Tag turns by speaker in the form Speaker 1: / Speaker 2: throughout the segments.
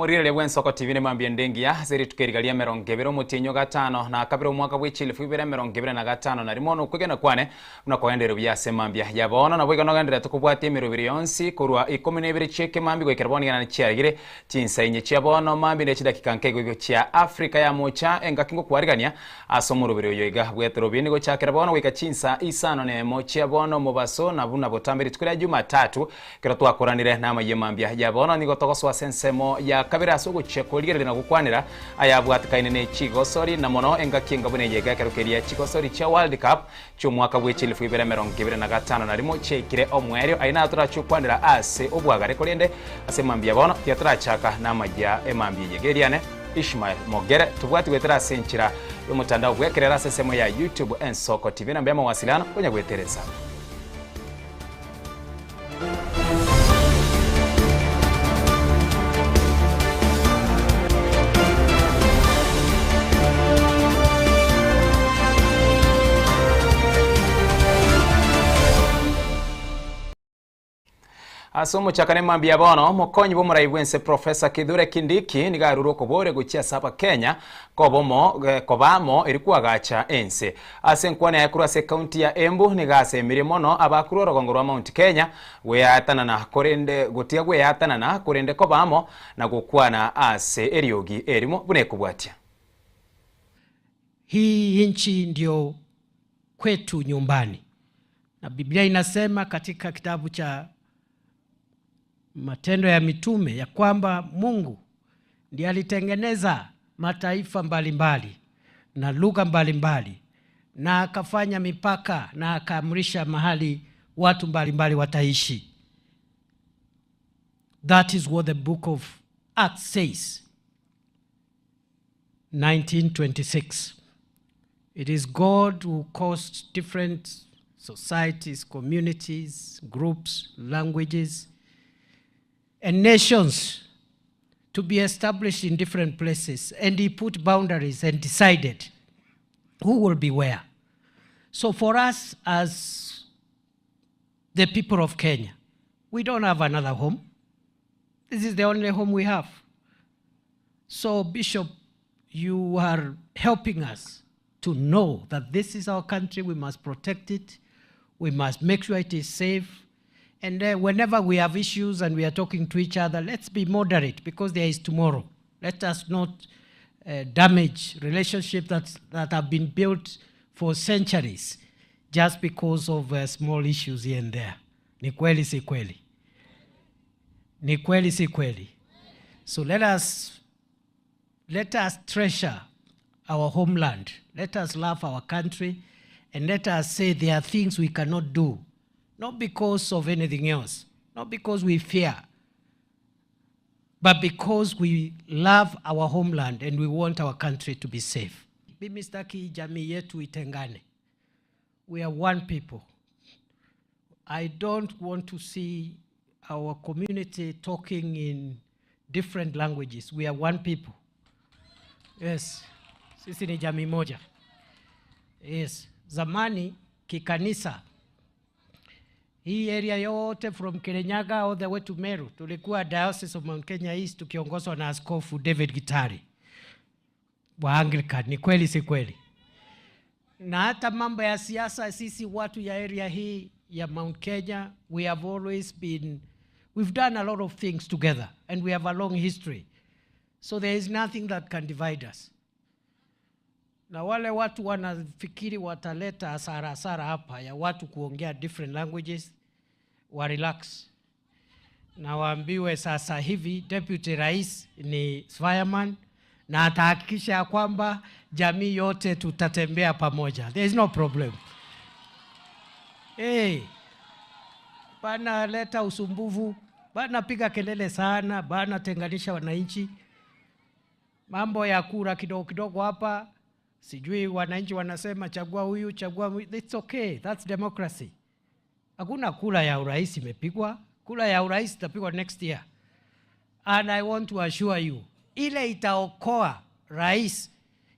Speaker 1: Muririre bw'Ensoko TV nemambia ndengia zeri tukerigalia merongevero mutinyo gatano na kabiro mwaka w'echilifu ibere merongevero na gatano na rimono kwegena kwane unakoendero byase mambia yabona na bwega nogendera tukubwate emirubiri yonsi kurwa 12 cheke mambi gwekeraboni gana chiarigire chinsainye chiabono mambi ne chidakika nkego chia Afrika ya mocha engakingo kwarigania asomurubiri yoiga bwetero bini go chakerabona wika chinsa isano ne mocha bono mubaso na buna botambiri tukira Jumatatu kero twakoranire na mayemambia yabona nigo togoswa sensemo ya kabira asugo chekoligere na gukwanira ayabwatikaine ne Chigosori na mono engakinga bune yega kerukeria Chigosori cha World Cup cy'umwaka w'echilifu ibere merongevero na gatano na rimo chekire omwerio aina turachukwanira ase obwagare kolende ase mambia bono yaturachaka na majya emambia yegeriane Ishmael Mogere tubwati wetera senchira y'umutandao gwekerera sesemo ya YouTube Ensoko TV na mbya mawasiliano kwenye gwetereza. Asomo chakane mambia bono mokonyi bomurai bwense Professor Kithure Kindiki nigaruro kobore guchia sapa Kenya kobamo ilikuwa gacha ense asenkwane yakura se county ya Embu nigase mirimo no abakuru rogongo rwa Mount Kenya weyatana na korende gotia weyatana na korende kobamo na gukwana ase eriogi erimo bune kubwatia.
Speaker 2: Hii nchi ndio kwetu nyumbani, na Biblia inasema katika kitabu cha Matendo ya Mitume ya kwamba Mungu ndiye alitengeneza mataifa mbalimbali na lugha mbalimbali na akafanya mipaka na akaamrisha mahali watu mbalimbali wataishi. That is what the book of Acts says. 1926. It is God who caused different societies, communities, groups, languages, and nations to be established in different places, and he put boundaries and decided who will be where. So for us as the people of Kenya, we don't have another home. This is the only home we have. So Bishop, you are helping us to know that this is our country, we must protect it, we must make sure it is safe. And whenever we have issues and we are talking to each other, let's be moderate because there is tomorrow. Let us not damage relationships that have been built for centuries just because of small issues here and there. Ni kweli si kweli? Ni kweli si kweli? So let us treasure our homeland. Let us love our country, and let us say there are things we cannot do. Not because of anything else, not because we fear, but because we love our homeland and we want our country to be safe. Mimi sitaki jamii yetu itengane. We are one people. I don't want to see our community talking in different languages. We are one people. Yes, sisi ni jamii moja. Yes, zamani kikanisa, hii area yote from Kirinyaga all the way to Meru, tulikuwa Diocese of Mount Kenya East tukiongozwa na Askofu David Gitari wa Anglican. Ni kweli si kweli? Na hata mambo ya siasa, sisi watu ya area hii ya Mount Kenya, we've done a lot of things together and we have a long history. So there is nothing that can divide us. Na wale watu wanafikiri wataleta hasara hapa ya watu kuongea different languages, wa relax. Na waambiwe sasa hivi Deputy Rais ni Fireman na atahakikisha kwamba jamii yote tutatembea pamoja. There is no problem. Bana leta usumbufu, bana piga kelele sana, bana tenganisha wananchi. Mambo ya kura kidogo hapa, sijui wananchi wanasema chagua huyu, chagua huyu. It's okay, that's democracy. Hakuna kura ya urais imepigwa. Kura ya urais itapigwa next year. And I want to assure you, ile itaokoa rais,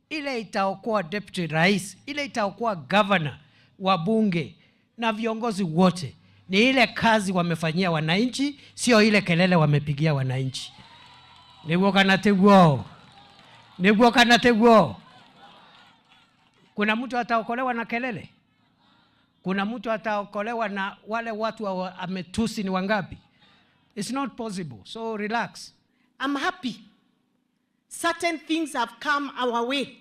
Speaker 2: ile itaokoa deputy rais, ile itaokoa governor, wabunge na viongozi wote, ni ile kazi wamefanyia wananchi, sio ile kelele wamepigia wananchi. Niguo kana teguo. Niguo kana teguo. Kuna mtu ataokolewa na kelele? Kuna mtu ataokolewa na wale watu ametusi ni wangapi? It's not possible. So relax.
Speaker 3: I'm happy. Certain things have come our way.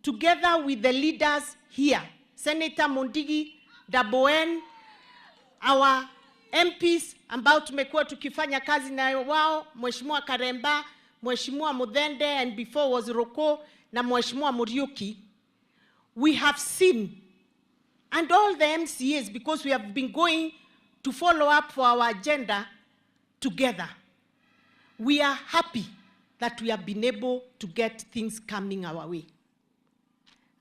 Speaker 3: Together with the leaders here, Senator Mondigi, Daboen, our MPs ambao tumekuwa tukifanya kazi na wao, Mheshimiwa Karemba, Mheshimiwa Mudhende, and before was Roko na Mheshimiwa Muriuki, we have seen, and all the MCAs, because we have been going to follow up for our agenda together. We are happy that we have been able to get things coming our way.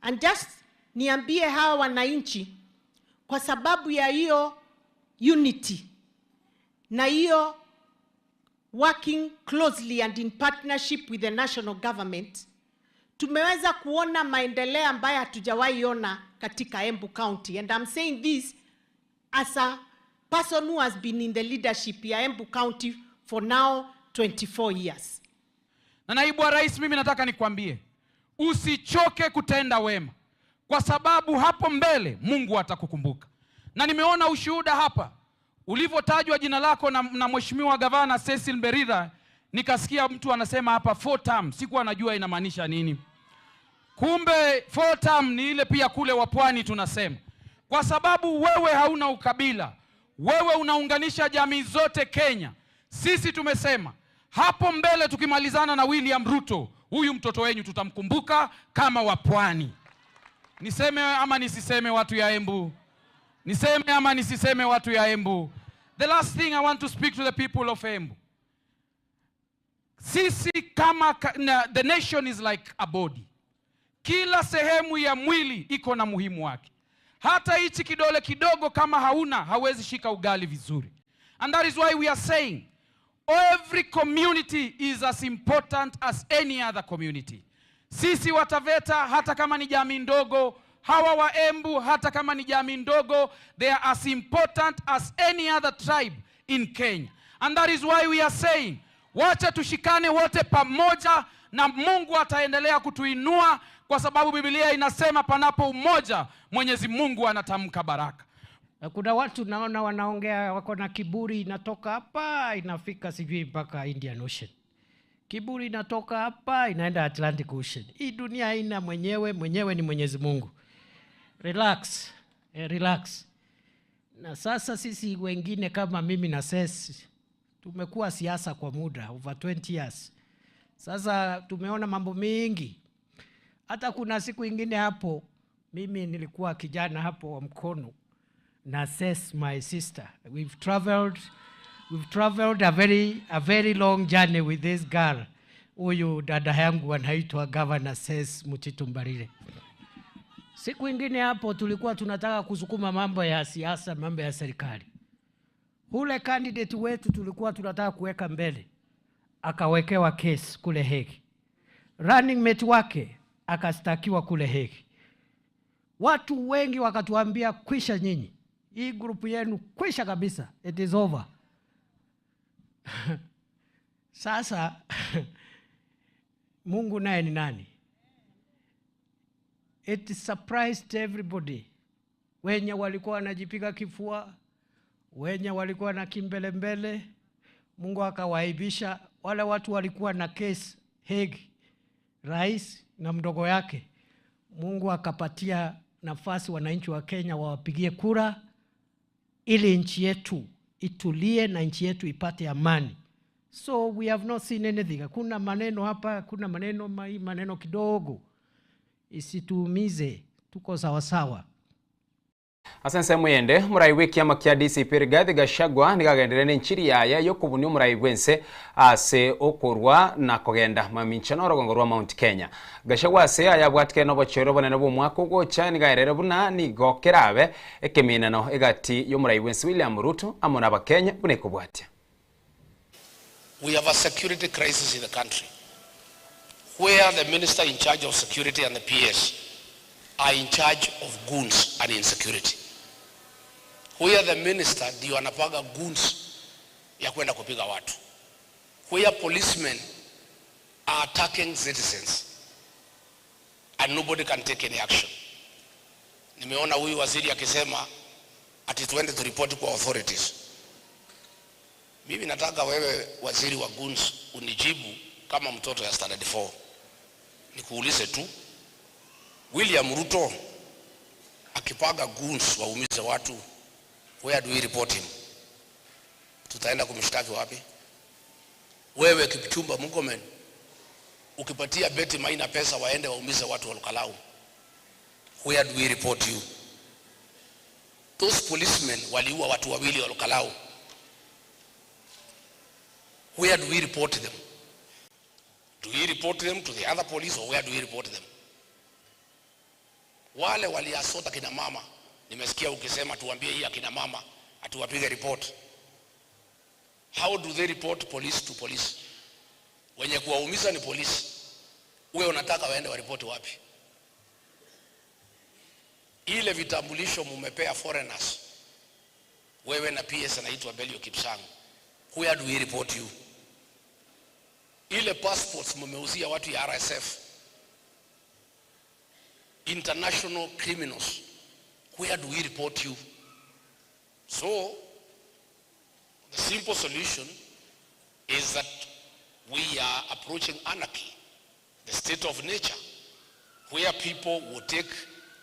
Speaker 3: And just niambie hawa wananchi, kwa sababu ya hiyo unity na hiyo working closely and in partnership with the national government, tumeweza kuona maendeleo ambayo hatujawahi ona katika Embu County. And I'm saying this as a person who has been in the leadership ya Embu County for now 24 years.
Speaker 4: Na naibu wa rais, mimi nataka nikwambie, usichoke kutenda wema, kwa sababu hapo mbele Mungu atakukumbuka. Na nimeona ushuhuda hapa, ulivyotajwa jina lako na Mheshimiwa Gavana Cecil Mberida, nikasikia mtu anasema hapa 4 term. Sikuwa najua inamaanisha nini. Kumbe 4 term ni ile pia kule wa Pwani tunasema. Kwa sababu wewe hauna ukabila, wewe unaunganisha jamii zote Kenya. Sisi tumesema hapo mbele tukimalizana na William Ruto, huyu mtoto wenyu tutamkumbuka kama wa Pwani. Niseme ama nisiseme watu ya Embu? Niseme ama nisiseme watu ya Embu? The last thing I want to speak to the people of Embu. Sisi kama the nation is like a body. Kila sehemu ya mwili iko na muhimu wake. Hata hichi kidole kidogo kama hauna, hawezi shika ugali vizuri. And that is why we are saying every community is as important as any other community. Sisi wa Taveta, hata kama ni jamii ndogo, hawa wa Embu, hata kama ni jamii ndogo, they are as important as any other tribe in Kenya. And that is why we are saying, wacha tushikane wote pamoja na Mungu ataendelea kutuinua, kwa sababu Biblia inasema panapo umoja Mwenyezi Mungu anatamka baraka.
Speaker 2: Kuna watu naona wanaongea wako na kiburi, inatoka hapa inafika sijui mpaka Indian Ocean. Kiburi inatoka hapa inaenda Atlantic Ocean. Hii dunia haina mwenyewe, mwenyewe ni Mwenyezi Mungu. Relax, relax. Na sasa sisi wengine kama mimi na Ses tumekuwa siasa kwa muda over 20 years. Sasa tumeona mambo mengi. Hata kuna siku ingine hapo mimi nilikuwa kijana hapo wa mkono na Ses, my sister. We've traveled a very long journey with this girl. Huyu dada yangu anaitwa Governor Ses Mutitu Mbarire. Siku ingine hapo tulikuwa tunataka kusukuma mambo ya siasa, mambo ya serikali. Ule candidate wetu tulikuwa tunataka kuweka mbele, akawekewa case kule Hague. Running mate wake akastakiwa kule Hague. Watu wengi wakatuambia kwisha nyinyi. Hii grupu yenu kwisha kabisa. It is over. Sasa Mungu naye ni nani? It surprised everybody. Wenye walikuwa wanajipiga kifua, wenye walikuwa na kimbelembele, Mungu akawaibisha. Wale watu walikuwa na case Hague, rais na mdogo yake, Mungu akapatia nafasi wananchi wa Kenya wawapigie kura ili nchi yetu itulie na nchi yetu ipate amani. So we have not seen anything. Hakuna maneno hapa, kuna maneno kidogo. Isituumize, tuko sawa sawa.
Speaker 1: Asanse muyende murai wiki ama kia DCP Rigathi Gachagua nigagenderene nchiri yaya yokubuni murai wense ase okorwa na kogenda maminchano rogongo rwa Mount Kenya. Gachagua ase ayabwatike no bochero bonene bo mwaka ugocha nigaerere buna nigokerabe ekeminano egati yo murai wense William Ruto amona bakenya bune kubwatia.
Speaker 5: We have a security crisis in the country, where the minister in charge of security and the PS are in charge of goons and insecurity. Where the minister ndio anapaga goons ya kwenda kupiga watu. where policemen are attacking citizens and nobody can take any action. Nimeona huyu waziri akisema ati tuende to report kwa authorities. Mimi nataka wewe waziri wa goons unijibu kama mtoto ya standard 4. Nikuulize tu, William Ruto akipaga goons waumize watu, where do we report him? Tutaenda kumshtaki wapi? Wewe Kipchumba Murkomen ukipatia Betty Maina pesa waende waumize watu wa Lukalau, where do we report you? Those policemen waliua watu wawili wa Lukalau, where do we report them? Do we report them to the other police or where do we report them? Wale waliasota kina mama, nimesikia ukisema tuambie hii akina mama atuwapige report. How do they report police to police? Wenye kuwaumiza ni police. Wewe unataka waende wa report wapi? Ile vitambulisho mumepea foreigners, wewe na PS anaitwa Belio Kipsang, where do we report you? Ile passports mumeuzia watu ya RSF, international criminals, where do we report you? So the simple solution is that we are approaching anarchy, the state of nature, where people will take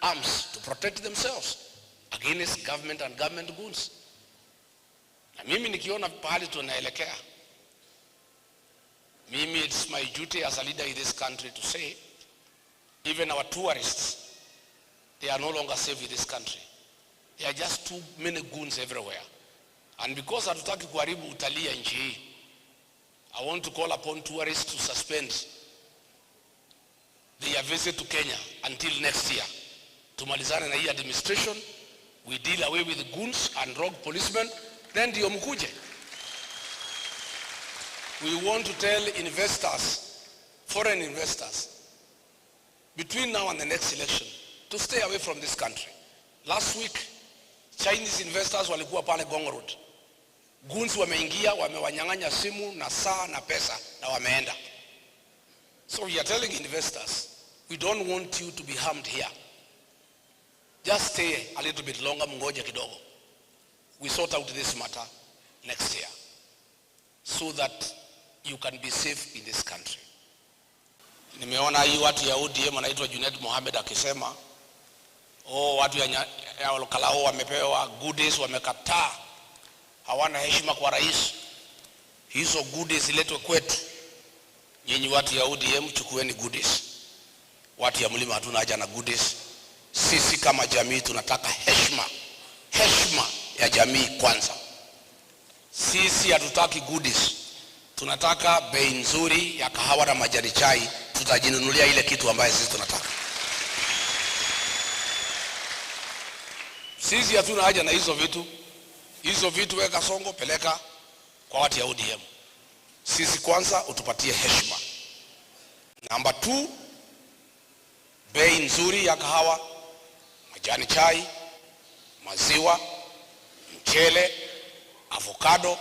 Speaker 5: arms to protect themselves against government and government goons. Na mimi nikiona pahali tunaelekea, mimi it's my duty as a leader in this country to say, even our tourists, they are no longer safe in this country. There are just too many goons everywhere. And because hatutaki kuharibu utalii ya nchi hii, I want to call upon tourists to suspend their visit to Kenya until next year. Tumalizane na hii administration, we deal away with the goons and rogue policemen, then ndio mkuje. We want to tell investors, foreign investors, between now and the next election, to stay away from this country. Last week, Chinese investors walikuwa pale Gong Road. Goons wameingia, wamewanyang'anya simu na saa na pesa na wameenda. So we are telling investors, we don't want you to be harmed here. Just stay a little bit longer, mngoje kidogo. We sort out this matter next year so that you can be safe in this country. Nimeona hii watu ya ODM anaitwa Junet Mohamed akisema, watu ya Lukalau wamepewa goodies, wamekataa, hawana heshima kwa rais. Hizo goodies ziletwe kwetu. Nyinyi watu ya ODM chukueni goodies. Watu ya Mlima hatuna haja na goodies. Sisi kama jamii tunataka heshima. Heshima ya jamii kwanza. Sisi hatutaki goodies. Tunataka bei nzuri ya kahawa na majani chai, tutajinunulia ile kitu ambayo sisi tunataka. Sisi hatuna haja na hizo vitu. Hizo vitu weka Songo, peleka kwa watu ya ODM. Sisi kwanza utupatie heshima. Number 2, bei nzuri ya kahawa, majani chai, maziwa, mchele, avocado,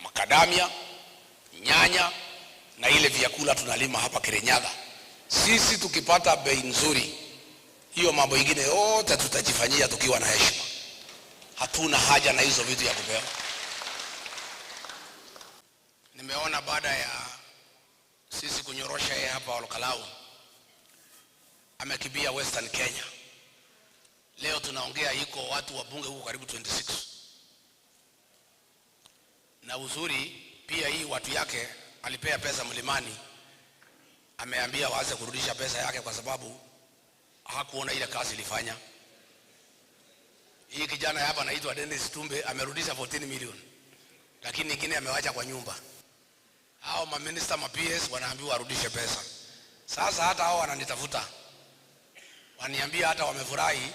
Speaker 5: makadamia, nyanya na ile vyakula tunalima hapa Kirinyaga. Sisi tukipata bei nzuri, hiyo mambo ingine yote tutajifanyia tukiwa na heshima. Hatuna haja na hizo vitu ya kupewa. Nimeona baada ya sisi kunyorosha yeye hapa Lukalau, amekimbia Western Kenya. Leo tunaongea iko watu wa bunge huko karibu 26. Na uzuri pia hii watu yake alipea pesa Mlimani, ameambia waanze kurudisha pesa yake kwa sababu hakuona ile kazi ilifanya. Hii kijana hapa anaitwa Dennis Tumbe amerudisha 14 milioni, lakini nyingine amewacha kwa nyumba. Hao maminister PS wanaambiwa warudishe pesa. Sasa hata hao wananitafuta, waniambia hata wamefurahi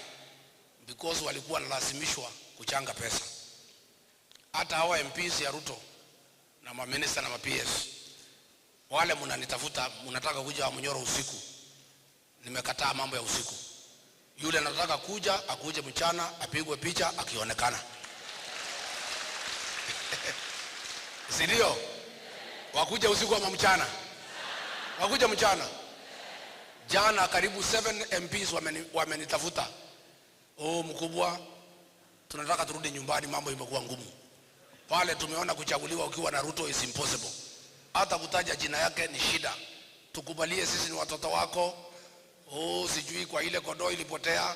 Speaker 5: because walikuwa wanalazimishwa kuchanga pesa. Hata hao MPs ya Ruto na maminister na PS wale mnanitafuta, mnataka kuja wa Munyoro usiku. Nimekataa mambo ya usiku. Yule anataka kuja, akuje mchana, apigwe picha akionekana. Sindio? Wakuja usiku ama mchana? Wakuja mchana. Jana karibu 7 MPs wamenitafuta. Oh mkubwa, tunataka turudi nyumbani, mambo imekuwa ngumu. Pale tumeona kuchaguliwa ukiwa na Ruto is impossible. Hata kutaja jina yake ni shida. Tukubalie sisi ni watoto wako. Oh sijui kwa ile kondoo ilipotea.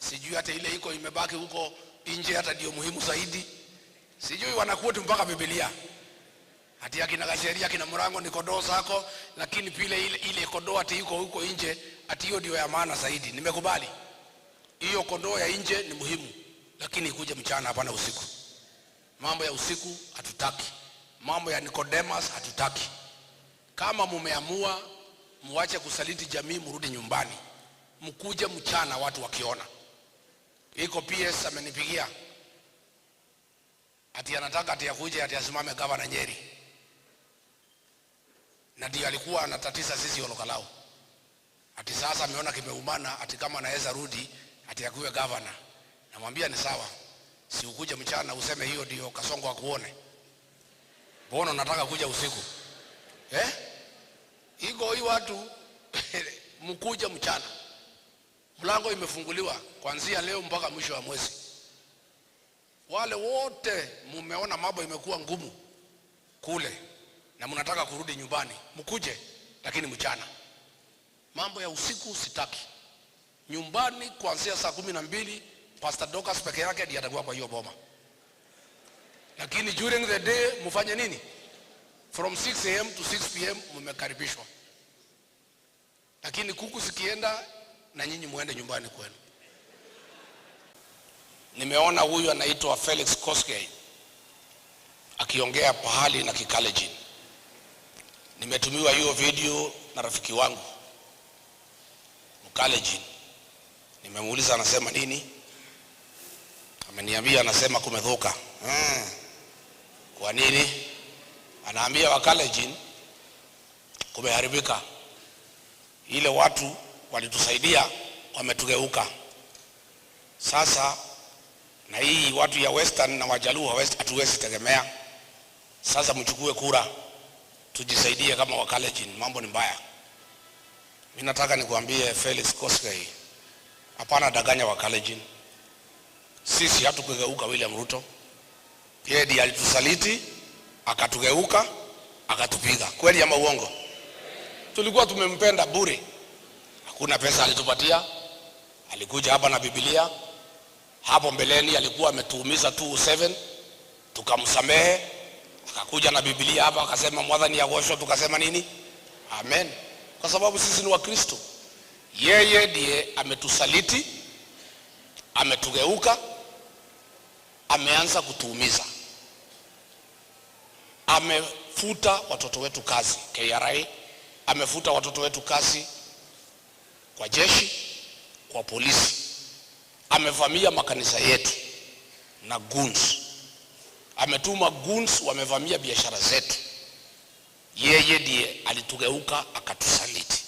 Speaker 5: Sijui hata ile iko imebaki huko nje hata ndio muhimu zaidi. Sijui wanakuoti mpaka Biblia. Hati akina Gasheria kina Murango ni kondoo zako, lakini pile ile kondoo ati iko huko nje ati hiyo ndio ya maana zaidi. Nimekubali. Hiyo kondoo ya nje ni muhimu, lakini ikuje mchana hapana usiku. Mambo ya usiku hatutaki. Mambo ya Nicodemus hatutaki. Kama mumeamua muache kusaliti jamii, mrudi nyumbani. Mkuje mchana watu wakiona. Iko PS amenipigia. Ati anataka ati akuje ati asimame gavana Nyeri. Na ndio alikuwa anatatiza sisi Olokalao. Ati sasa ameona kimeumana ati kama anaweza rudi ati akuwe gavana. Namwambia ni sawa. Si ukuje mchana useme hiyo ndio Kasongo akuone. Mbona nataka kuja usiku? Iko hii watu mkuja mchana. Mlango imefunguliwa kuanzia leo mpaka mwisho wa mwezi. Wale wote mumeona mambo imekuwa ngumu kule na mnataka kurudi nyumbani, mkuje lakini mchana. Mambo ya usiku sitaki. Nyumbani kuanzia saa 12 Pastor Dorcas peke yake ndiye atakuwa kwa hiyo boma. Lakini during the day mfanye nini? From 6 AM to 6 PM mmekaribishwa. Lakini kuku zikienda na nyinyi muende nyumbani kwenu. Nimeona huyu anaitwa Felix Koskei akiongea pahali na Kikalejin. Nimetumiwa hiyo video na rafiki wangu Mkalejin. Nimemuuliza anasema nini? Ameniambia anasema kumedhoka. Kwa nini? Anaambia Wakalejin kumeharibika. Ile watu walitusaidia wametugeuka. Sasa na hii watu ya Western na Wajaluo hatuwezi tegemea. Sasa mchukue kura tujisaidie kama Wakalejin, mambo ni mbaya. Mimi nataka nikuambie Felix Koskei, hapana danganya Wakalejin. Sisi hatukugeuka William Ruto. Yeye ndiye alitusaliti, akatugeuka, akatupiga. Kweli ama uongo? Tulikuwa tumempenda bure. Hakuna pesa alitupatia. Alikuja hapa na Biblia. Hapo mbeleni alikuwa ametuumiza 207, tukamsamehe. Akakuja na Biblia hapa akasema mwadhani yaoshwa, tukasema nini? Amen. Kwa sababu sisi ni Wakristo. Yeye ndiye ametusaliti, ametugeuka, ameanza kutuumiza. Amefuta watoto wetu kazi, KRA, amefuta watoto wetu kazi kwa jeshi, kwa polisi. Amevamia makanisa yetu na goons. Ametuma goons wamevamia biashara zetu. Yeye ndiye alitugeuka akatusaliti.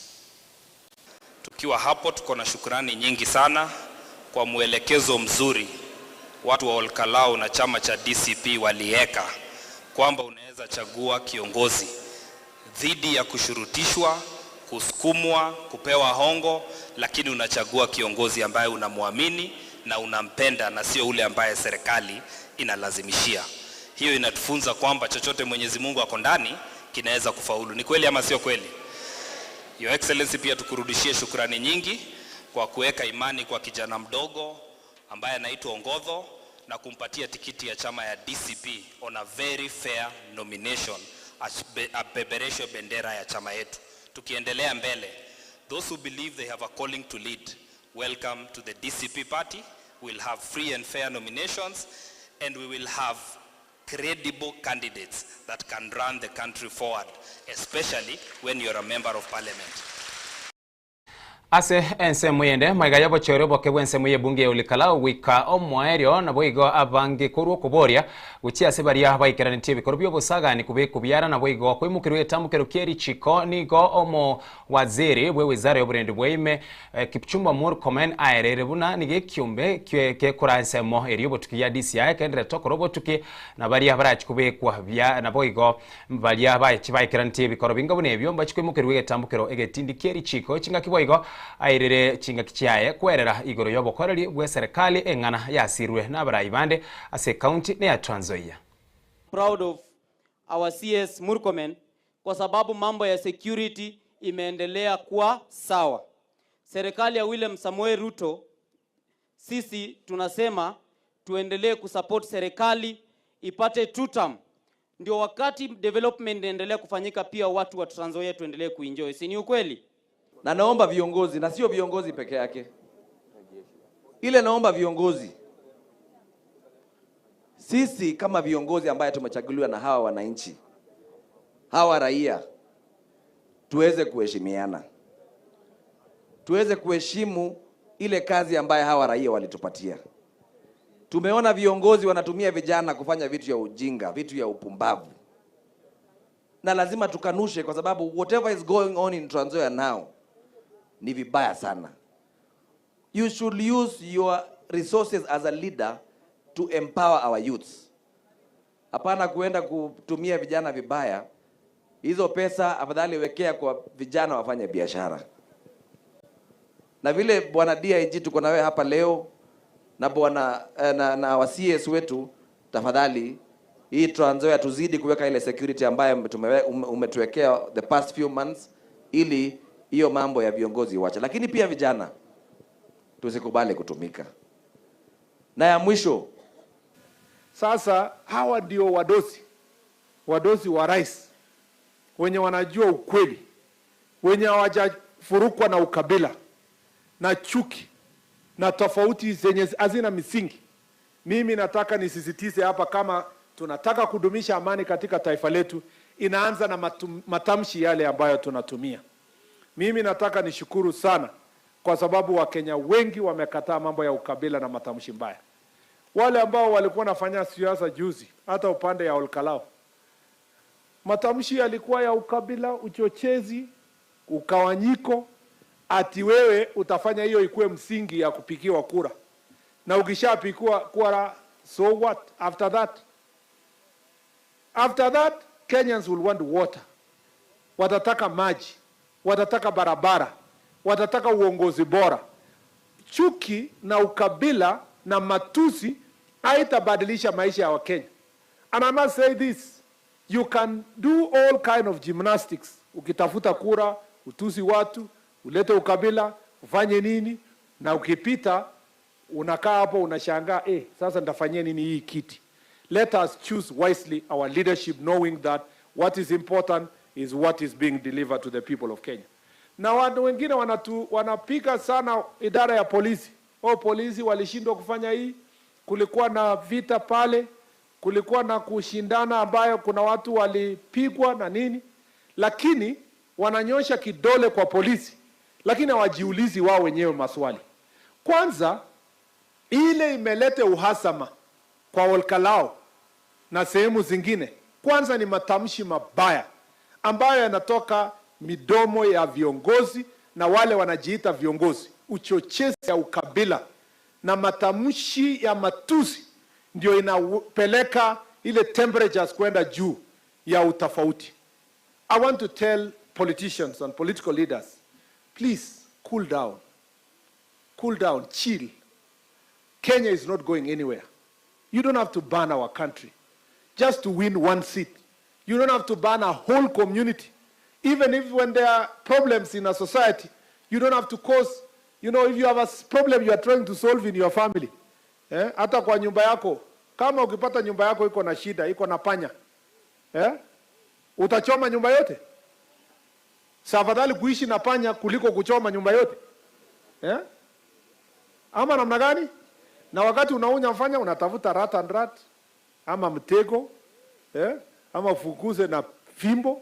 Speaker 6: Tukiwa hapo tuko na shukrani nyingi sana kwa mwelekezo mzuri watu wa Olkalau na chama cha DCP walieka kwamba unaweza chagua kiongozi dhidi ya kushurutishwa, kusukumwa, kupewa hongo, lakini unachagua kiongozi ambaye unamwamini na unampenda na sio ule ambaye serikali inalazimishia. Hiyo inatufunza kwamba chochote Mwenyezi Mungu ako ndani kinaweza kufaulu. Ni kweli ama sio kweli? Your Excellency, pia tukurudishie shukrani nyingi kwa kuweka imani kwa kijana mdogo ambaye anaitwa Ongodho na kumpatia tikiti ya chama ya DCP on a very fair nomination, apepereshe bendera ya chama yetu. Tukiendelea mbele, those who believe they have a calling to lead, welcome to the DCP party. We'll have free and fair nominations and we will have credible candidates that can run the country forward, especially when you're a member of parliament.
Speaker 1: ase ensemo yende maiga yabo choro boke bwensemo yebunge ulikala wika omwaerio na boigo abange kuru kuboria guchi ase baria baikirani tibi korobyo busagani kubiara na boigo kwimukirwe etamukero kieri chiko nigo omo waziri bwe wizara y'oburendi bweime Kipchumba Murkomen aerere buna nige kyumbe ke kuransemo eriyo botuki ya DCI kendere tokoro tuki na baria barachikubekwa bya na boigo baria baikirani tibi korobinga bune ebyo mbachikwimukirwe etamukero egetindi kieri chiko chinga kiboigo airere chinga kichiaye kwerera igoro yobokoreri bwe serikali engana yasirwe n'abarayi bande ase county ne ya Trans Nzoia.
Speaker 7: Proud of our CS Murkomen kwa sababu mambo ya security imeendelea kuwa sawa. Serikali ya William Samoei Ruto, sisi tunasema tuendelee kusupport serikali ipate 2 term. Ndio wakati development endelea kufanyika pia watu wa Trans Nzoia tuendelee kuenjoy. Si ni ukweli?
Speaker 8: Na naomba viongozi, na sio viongozi peke yake. Ile naomba viongozi. Sisi kama viongozi ambaye tumechaguliwa na hawa wananchi, hawa raia, tuweze kuheshimiana. Tuweze kuheshimu ile kazi ambaye hawa raia walitupatia. Tumeona viongozi wanatumia vijana kufanya vitu ya ujinga, vitu ya upumbavu. Na lazima tukanushe kwa sababu whatever is going on in Trans Nzoia now ni vibaya sana. You should use your resources as a leader to empower our youths. Hapana kuenda kutumia vijana vibaya. Hizo pesa afadhali wekea kwa vijana wafanye biashara. Na vile bwana DIG tuko na wewe hapa leo na bwana na wa CS wetu, tafadhali hii Trans Nzoia tuzidi kuweka ile security ambayo umetuwekea the past few months ili hiyo mambo ya viongozi wacha. Lakini pia vijana tusikubali kutumika. Na ya mwisho,
Speaker 9: sasa hawa ndio wadosi wa rais, wenye wanajua ukweli, wenye hawajafurukwa na ukabila na chuki na tofauti zenye hazina misingi. Mimi nataka nisisitize hapa, kama tunataka kudumisha amani katika taifa letu, inaanza na matamshi yale ambayo tunatumia. Mimi nataka nishukuru sana kwa sababu Wakenya wengi wamekataa mambo ya ukabila na matamshi mbaya. Wale ambao walikuwa nafanya siasa juzi, hata upande ya Olkalau, matamshi yalikuwa ya ukabila, uchochezi, ukawanyiko, ati wewe utafanya hiyo ikuwe msingi ya kupikiwa kura. Na ukishapikiwa kura, so what after that? After that, Kenyans will want water. Watataka maji, watataka barabara, watataka uongozi bora. Chuki na ukabila na matusi haitabadilisha maisha ya Wakenya. And I must say this, you can do all kind of gymnastics. Ukitafuta kura, utusi watu, ulete ukabila, ufanye nini, na ukipita unakaa hapo unashangaa, sasa nitafanyia nini hii kiti? Let us choose wisely our leadership, knowing that what is important is what is being delivered to the people of Kenya. Na watu wengine wanapika sana idara ya polisi. Polisi walishindwa kufanya hii. Kulikuwa na vita pale, kulikuwa na kushindana ambayo kuna watu walipigwa na nini. Lakini wananyosha kidole kwa polisi, lakini hawajiulizi wao wenyewe maswali. Kwanza, ile imelete uhasama kwa Olkalau na sehemu zingine. Kwanza ni matamshi mabaya ambayo yanatoka midomo ya viongozi na wale wanajiita viongozi. Uchochezi ya ukabila na matamshi ya matusi ndio inapeleka ile temperatures kwenda juu ya utofauti. I want to tell politicians and political leaders, please cool down. Cool down, chill. Kenya is not going anywhere. You don't have to burn our country just to win one seat. You don't have to burn a whole community. Even if when there are problems in a society, you don't have to cause, if you have a problem you are trying to solve in your family. Hata kwa nyumba yako, kama ukipata nyumba yako iko na shida, iko na panya, utachoma nyumba yote? Afadhali kuishi na panya kuliko kuchoma nyumba yote. Ama namna gani? Na wakati unaunya mfanya unatafuta rat and rat, ama mtego, ama fukuze na fimbo.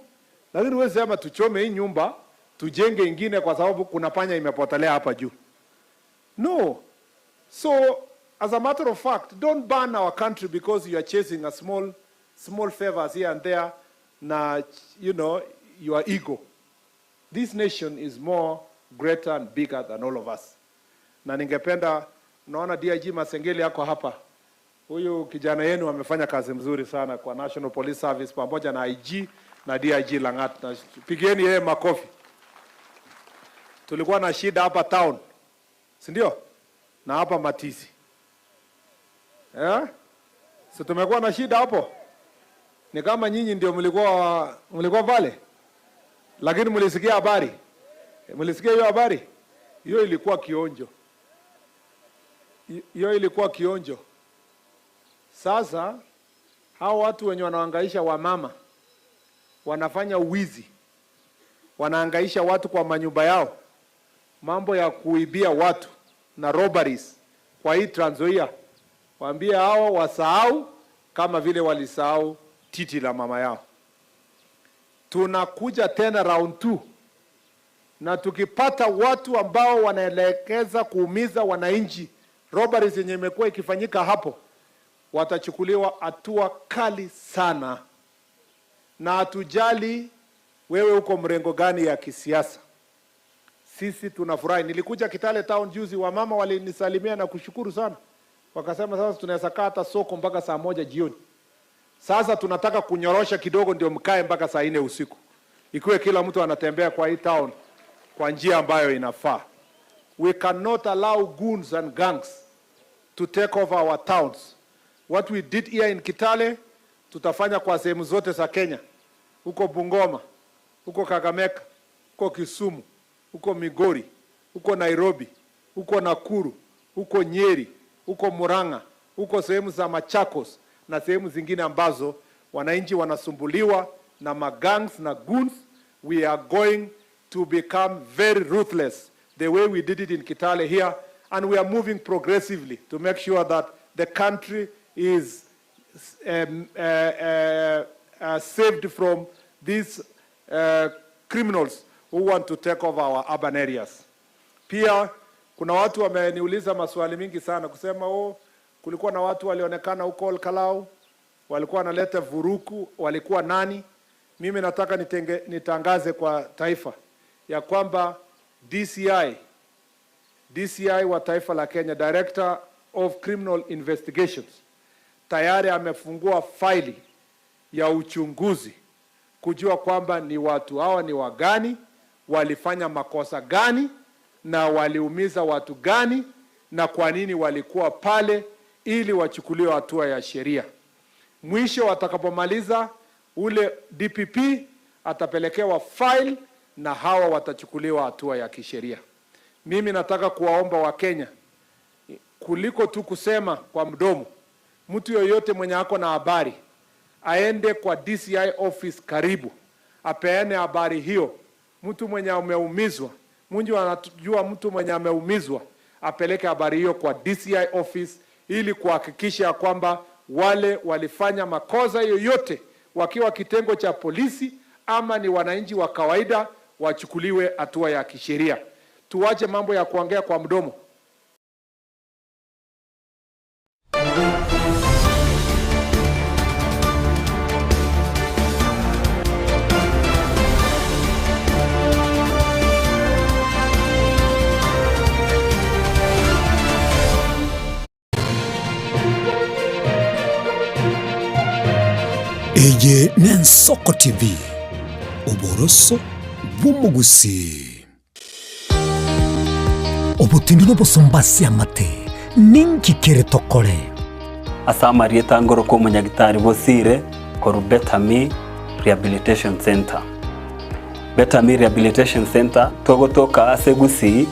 Speaker 9: Lakini wewe sema tuchome hii nyumba, tujenge ingine kwa sababu kuna panya imepotelea hapa juu. No. So, as a matter of fact, don't burn our country because you are chasing a small favors here and there, na, you know, your ego. This nation is more greater and bigger than all of us. Na ningependa, naona DIG Masengeli yako hapa. Huyu kijana yenu amefanya kazi mzuri sana kwa National Police Service pamoja na IG na DIG Langat. Na pigeni yeye makofi. Tulikuwa na shida hapa town, si ndio? Na hapa Matisi. So tumekuwa na shida hapo. Ni kama nyinyi ndio mlikuwa pale. Lakini mlisikia habari. Mlisikia hiyo habari? Hiyo ilikuwa kionjo. Hiyo ilikuwa kionjo. Sasa hao watu wenye wanahangaisha wamama wanafanya uwizi. Wanahangaisha watu kwa manyumba yao. Mambo ya kuibia watu na robberies kwa hii Trans Nzoia. Waambie hao wasahau kama vile walisahau titi la mama yao. Tunakuja tena round 2. Na tukipata watu ambao wanaelekeza kuumiza wananchi, robberies yenye imekuwa ikifanyika hapo, watachukuliwa hatua kali sana. Na hatujali wewe uko mrengo gani ya kisiasa. Sisi tunafurahi. Nilikuja Kitale town juzi, wamama walinisalimia na kushukuru sana. Wakasema sasa tunaweza kaa hata soko mpaka saa 1 jioni. Sasa tunataka kunyorosha kidogo ndio mkae mpaka saa 4 usiku. Ikiwe kila mtu anatembea kwa hii town kwa njia ambayo inafaa. We cannot allow goons and gangs to take over our towns. What we did here in Kitale, tutafanya kwa sehemu zote za Kenya. Huko Bungoma, huko Kakamega, huko Kisumu, huko Migori, huko Nairobi, huko Nakuru, huko Nyeri, huko Murang'a, huko sehemu za Machakos na sehemu zingine ambazo wananchi wanasumbuliwa na magangs na goons. We are going to become very ruthless the way we did it in Kitale here, and we are moving progressively to make sure that the country is saved from these criminals who want to take over our urban areas. Pia kuna watu wameniuliza maswali mingi sana kusema kulikuwa na watu walionekana huko Olkalau walikuwa wanaleta vuruku, walikuwa nani? Mimi nataka nitangaze kwa taifa ya kwamba DCI wa taifa la Kenya, Director of Criminal Investigations, tayari amefungua faili ya uchunguzi kujua kwamba ni watu hawa ni wagani, walifanya makosa gani na waliumiza watu gani na kwa nini walikuwa pale, ili wachukuliwe hatua ya sheria. Mwisho watakapomaliza ule DPP atapelekewa file na hawa watachukuliwa hatua ya kisheria. Mimi nataka kuwaomba Wakenya, kuliko tu kusema kwa mdomo, mtu yoyote mwenye ako na habari aende kwa DCI office karibu, apeane habari hiyo. Mtu mwenye ameumizwa, Mungu anajua mtu mwenye ameumizwa, apeleke habari hiyo kwa DCI office ili kuhakikisha kwamba wale walifanya makosa yoyote wakiwa kitengo cha polisi ama ni wananchi wa kawaida wachukuliwe hatua ya kisheria. Tuache mambo ya kuongea kwa mdomo.
Speaker 10: Eje Nensoko TV, uboroso bw'umugusi. Obutindi n'obusumbasi amate ninkikere tokore.
Speaker 11: Asamarieta ngoro ko munyagitari bosire koru Betami Rehabilitation Center. Betami Rehabilitation Center togotoka asegusi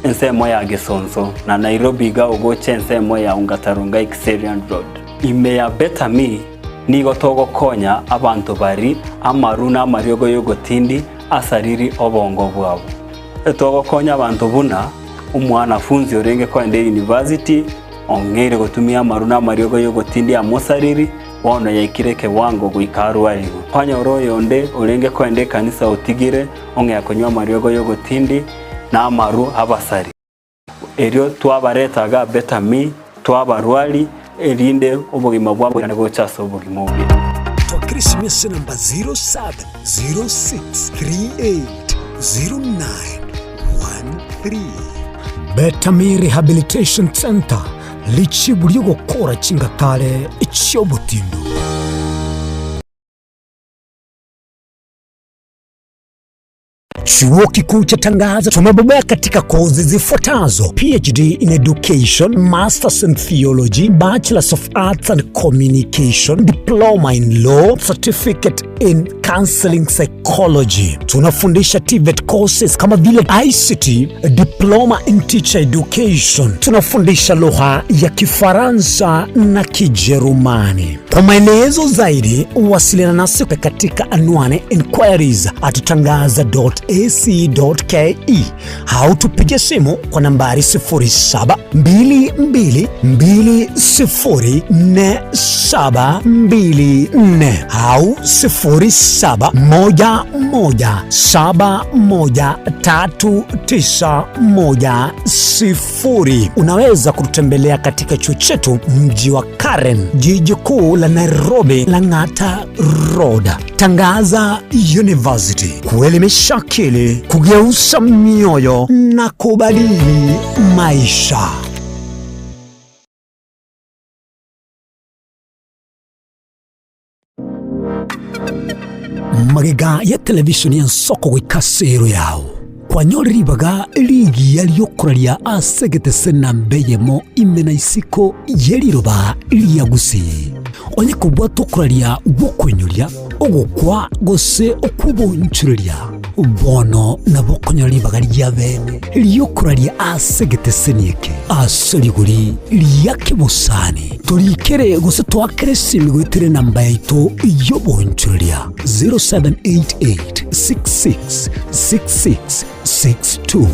Speaker 11: ensemo ya Gesonso na Nairobi ga ogoche ensemo ya Ungatarunga Xerian Road. Ime ya Betami nigo togo konya abantu bari amaruna mariogo yogotindi asariri obongo bwabo. Togo konya abantu buna umwana funzi orenge kwende university ongere gotumia amaruna mariogo yogotindi amosariri wono yaikire kiwango guikaru arigu panya oroyo nde urenge kwende kanisa utigire onge konywa mariogo yogotindi na amaru abasari erio twabaretaga Better Me twabarwali erinde ubugima bwabo na gochaso ubugima bubi
Speaker 10: Christmas number 0706380913 Better Me Rehabilitation Center lichiburio gukora chingatare ichiobutindu. Chuo Kikuu cha Tangaza tumebobea katika kozi zifuatazo: PhD in Education, Masters in Theology, Bachelors of Arts and Communication, Diploma in Law, Certificate in Counseling Psychology. Tunafundisha TVET courses kama vile ICT, Diploma in Teacher Education. Tunafundisha lugha ya Kifaransa na Kijerumani. Kwa maelezo zaidi, wasiliana nasi katika anwani inquiries@tangaza.ac.ke au tupige simu kwa nambari 0722204724 au 0711713910. Unaweza kututembelea katika chuo chetu mji wa Karen, jiji kuu la Nairobi, Lang'ata Road. Tangaza University, kuelimisha akili, kugeuza mioyo na kubadili maisha. Magega ya televisheni ya Nsoko gwikasero yao kwa nyoribaga ligi yaliyokuralia asegete sena mbeyemo imena isiko yeliroba liyagusi onye kubwa tokuralia gukwenyulia ogukwa gose okubunchuria bono na bokonyoribaga lyabene liyokuralia asegete senieke asoliguri liyakibusani tulikere gose twakere simigwitire namba yaito yobunchuria 0788666662.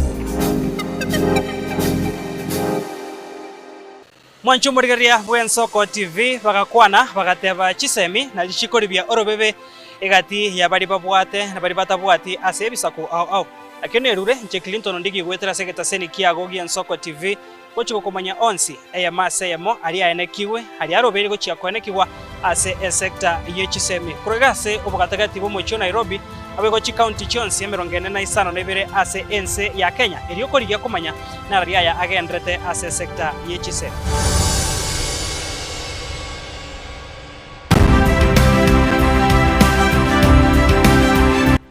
Speaker 12: Mwancho murigaria bwen Soko TV bagakwana bagateba chisemi na lichikoribia orobebe egati ya bari babwate na bari batabwati ase bisaku au akene rure nche Clinton ndigi gwetera segeta seni kiago gien Soko TV gochiko komanya onsi eya maseyemo ali aenekiwe ali arobere gochia konekiwa ase sector yechisemi kuregase obugatagati bo mocho Nairobi abegochi county chonsi emerongene na isano nebere ase ense ya Kenya eliokorigia komanya na riaya agendrete ase sector yechisemi.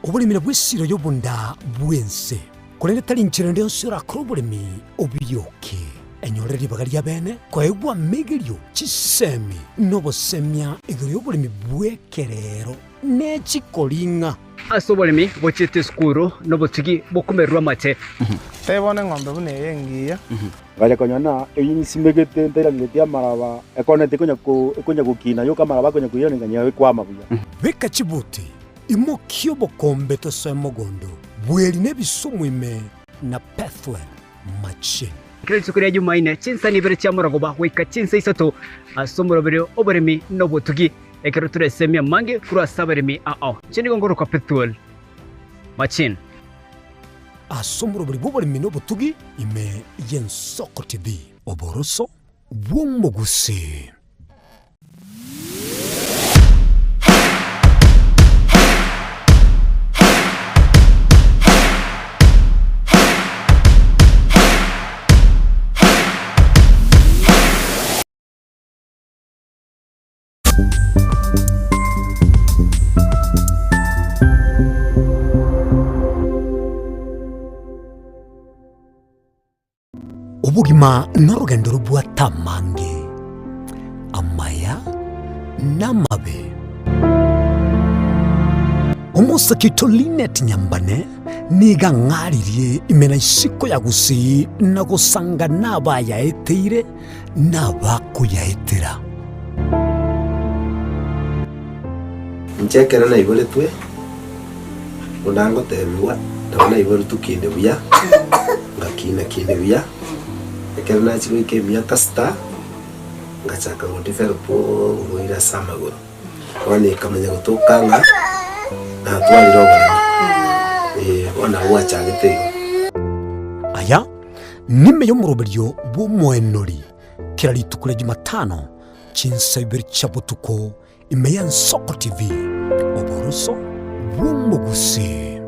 Speaker 10: Obulimira bwesiro yobunda bwense kolere talinchira ndio sura krobulimi obiyoke enyoreri bagalia bene koegwa megerio chisemi nobosemia egerio bulimi bwekerero nechikolinga
Speaker 13: asobolimi bochete skuru nobotigi bokumerwa mate
Speaker 14: tebone ng'ombe bune yengiya
Speaker 15: gaja konyana eyinsimegete nterangetia maraba ekonete konya gukina yoka maraba konya kuyone nganya kwama buya
Speaker 10: beka chibuti imokio bokombeto semogondo bweli nebisumwime na pathway machine
Speaker 13: kile sukuri ya Jumaine chinsa ni bere chamuragoba wika chinsa isato asomoro bere oberemi nobotugi ekero turesemia mange kura saberemi chini gongoro kwa pathway machine
Speaker 10: asomoro bere boberemi nobotugi ime yen Soko TV oboroso bwumugusi. Ubugima n'urugendo rubwatamange amaya n'amabe umusakito Linet Nyambane niga ng'aririe imena isiko yagusi nagusanga n'abayaeteire n'abakuyaetera
Speaker 16: nchekera na ibole twe unango tebiwa ndabona ibole tukinde buya ngakina kinde buya ekera na chiko ikemia tasta ngachaka gudevelop muira samaguru wani kamenya gutokanga na twalirogana ona wacha gitego
Speaker 10: aya nime yo muroberio bumwenori kila litukule Jumatano chinsa ibiri chabutuko imeya Nsoko TV oboroso bumugusi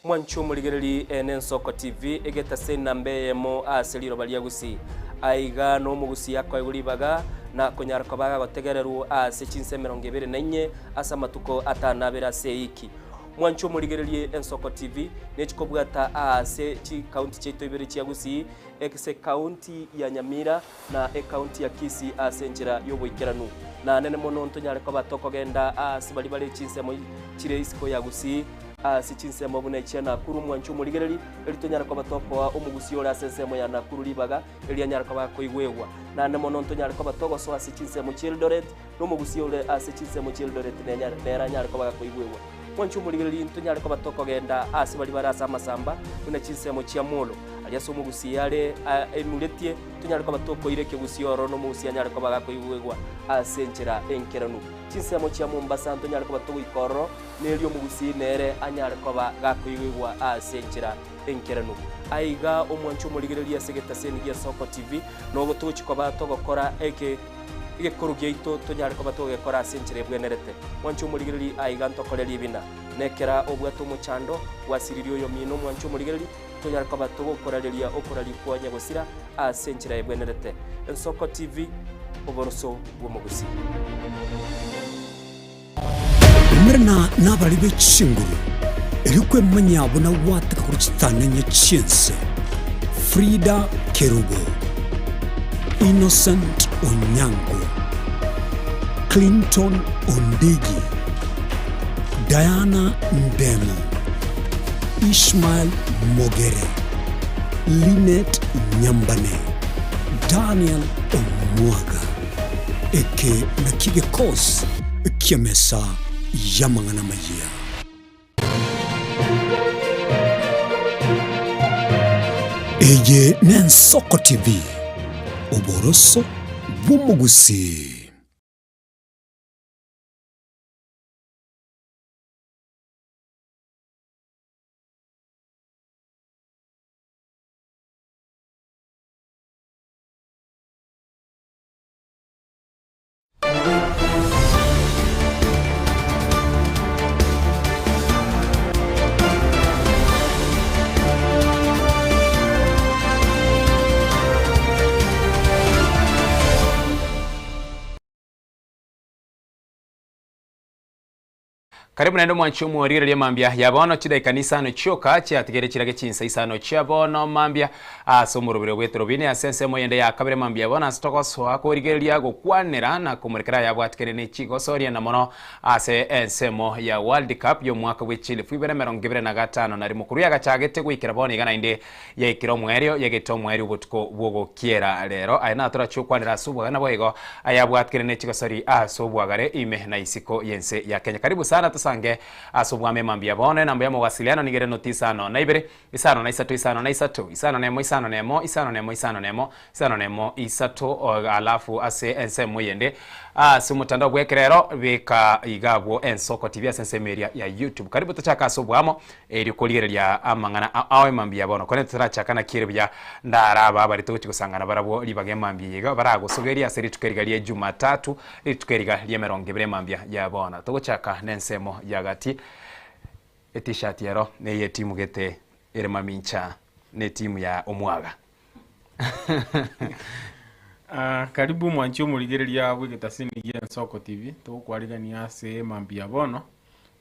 Speaker 17: mwanchu muligereri ene Nsoko TV egeta sena mbeyemo aseliro balia gusi aiga no mugusi yakwa iguribaga na konyara kobaga gotegereru ase chinse 24 asa matuko atanabera seiki mwanchu muligereri Nsoko TV nechikobwata ase chi county cheto ibere chia gusi ekse county ya Nyamira na county ya Kisii ase njira yoboikeranu na nene mono ntonyare ko batoko genda ase bali bali chinse mo chire isiko ya gusi ase chinse mo buna ichana kuru mwanchu muligereri elitonyare ko batoko wa umugusi ora sense mo ya nakuru libaga elianyare ko bakoigwegwa na nene mono ntonyare ko batoko so ase chinse mo Childoret no mugusi ore ase chinse mo Childoret nera nyare ko bakoigwegwa mwanchu muligereri ntonyare ko batoko genda ase bali barasa masamba buna chinse mo Chiamolo aliaso mugusi yale emuletie tunyare ko batoko ireke gusioro no mugusi anyare ko baga ko igwegwa asenchera enkeranu chinse mo chia Mombasa tunyare ko batoko ikoro nelio mugusi nere anyare ko baga ko igwegwa asenchera enkeranu aiga omwanchu muligereria segeta senigia Nsoko TV no gotuchi ko batoko kora eke kurugeito tunyare ko batoko kora asenchera bwenerete mwanchu muligereri aiga ntokoreri bina nekera obwato muchando wasiririo yo mino mwanchu muligereri tunyara ko batogo koraleria okorali kwa nyagosira asenchira ebwenerete Nsoko TV oboroso bwomugusi
Speaker 10: mrna nabali bechinguru erikwe manyabo na wataka kuruchitana nyechense Frida Kerubo Innocent Onyango Clinton Ondigi Diana Ndemo Ishmael Mogere, Linet Nyambane, Daniel Omwaga, eke nakige kos kiamesa yamangana maya. Eye ne Nsoko TV, oboroso bumugusi.
Speaker 1: Karibu nendo mwanchu muorire lya mambia yabono chida kanisa no choka cha tigere chirage chinsa isano chabono mambia asomurubire bwetero bine asense moyende ya kabire mambia bona stoko so akorigeria gukwanira na kumurekera yabwatikere ne chigo soria na mono ase ensemo ya World Cup yo mwaka w'Chile fibere 2025 na rimukuru yagachagete gwikira boni gana inde ya ikiro mwerio yagito mwerio butuko bwogo kiera rero aina tora chukwanira subwa na boyego ayabwatikere ne chigo sori asobwagare ime na isiko yense ya Kenya. Karibu sana sange asubwame mambia bone namba ya mawasiliano nigere notisa no na ibere isano na isatu isano na isatu isano nemo isano nemo isano nemo isano nemo isano nemo isatu alafu ase ense moyende sumutandao bwekerero bika igabwo Nsoko TV asense media ya YouTube. Karibu tuchaka asubwamo eri kuligereria amangana awe mambia bono kone turachaka na kirebya ndaraba bari tuchi kusangana barabo libage mambia yiga barago sogeria seri tukerigalia Jumatatu tukerigalia 20 mambia ya bona tugochaka nensemo yagati t-shirt yero ne ye timu gete ere mamincha ne timu ya Omwaga.
Speaker 14: Karibu mwanchu muligereria bwegeta senigia Nsoko TV tukwarigania ase mambia bono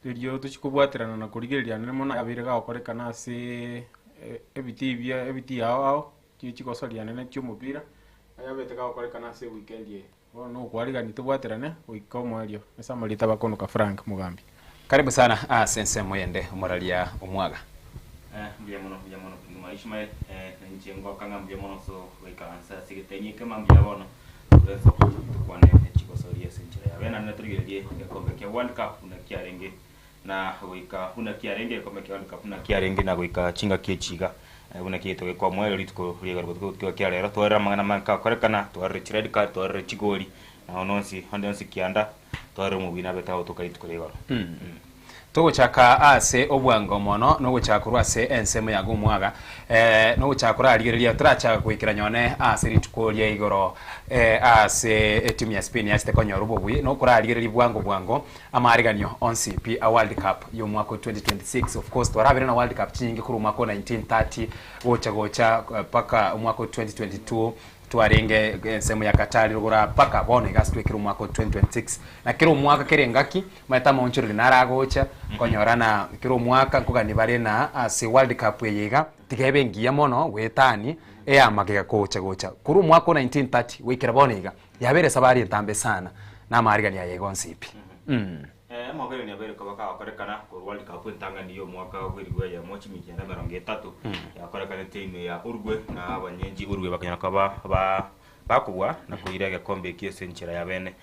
Speaker 14: ryo tuchikubwaterana na kurigereria nemo na abirega okorekana ase ebiti yao chichikosoria nene cy'umupira ayabetega okorekana ase weekend ye no kwarigani tubwaterane uikomwario esa malita bakonoka Frank Mugambi.
Speaker 1: Karibu sana sense moyende umuralia Omwaga.
Speaker 18: Mbia mono kuma Ishmael njengo kanga mbia mono so weka ansa sigitenye kama mbia bono tureso tukwane chiko soria senchera ya bena netrigelie kombe kia World Cup na kiarenge na weka huna kiarenge kombe kia World Cup na kiarenge na weka chinga kiechiga
Speaker 6: una kito kwa mwele ritko riga ko kyalera twara mangana manka korekana twara red card twara chigoli na ononsi kianda twara mu bina beta otokaitko riga
Speaker 1: tuguchaka ase obwango mono no guchakurwa ase ensemo ya gumwaga no guchakura arigereria turacha gwikira nyone ase ritukoria igoro ase timu ya Spain ya stekonyo rubobwi no kura arigereria bwango amariganyo on CP a World Cup yo mwaka 2026 of course twarabira na World Cup chingi kuri mwaka 1930 gocha paka mwaka 2022 twarenge semu ya Katari rugura paka bone gasitwekira mwaka 2026 na kiro mwaka kerengaki maita monchiro linaragocha konyorana kiro mwaka kugani bare na ase World Cup yega tikebe ngiya mono wetani amagega gocha kuri mwaka 1930 wikira bone iga yabere sabari ntambe sana na marigani ya yego nsipi
Speaker 6: mwaka ni abere kabaka akorekana ku World Cup ntangani yo mwaka gwirigwa ya mochi mikenda 30 yakorekana timu ya Uruguay na abanyenji Uruguay bakanya kaba bakugwa na kuira gakombe kiesenchera ya bene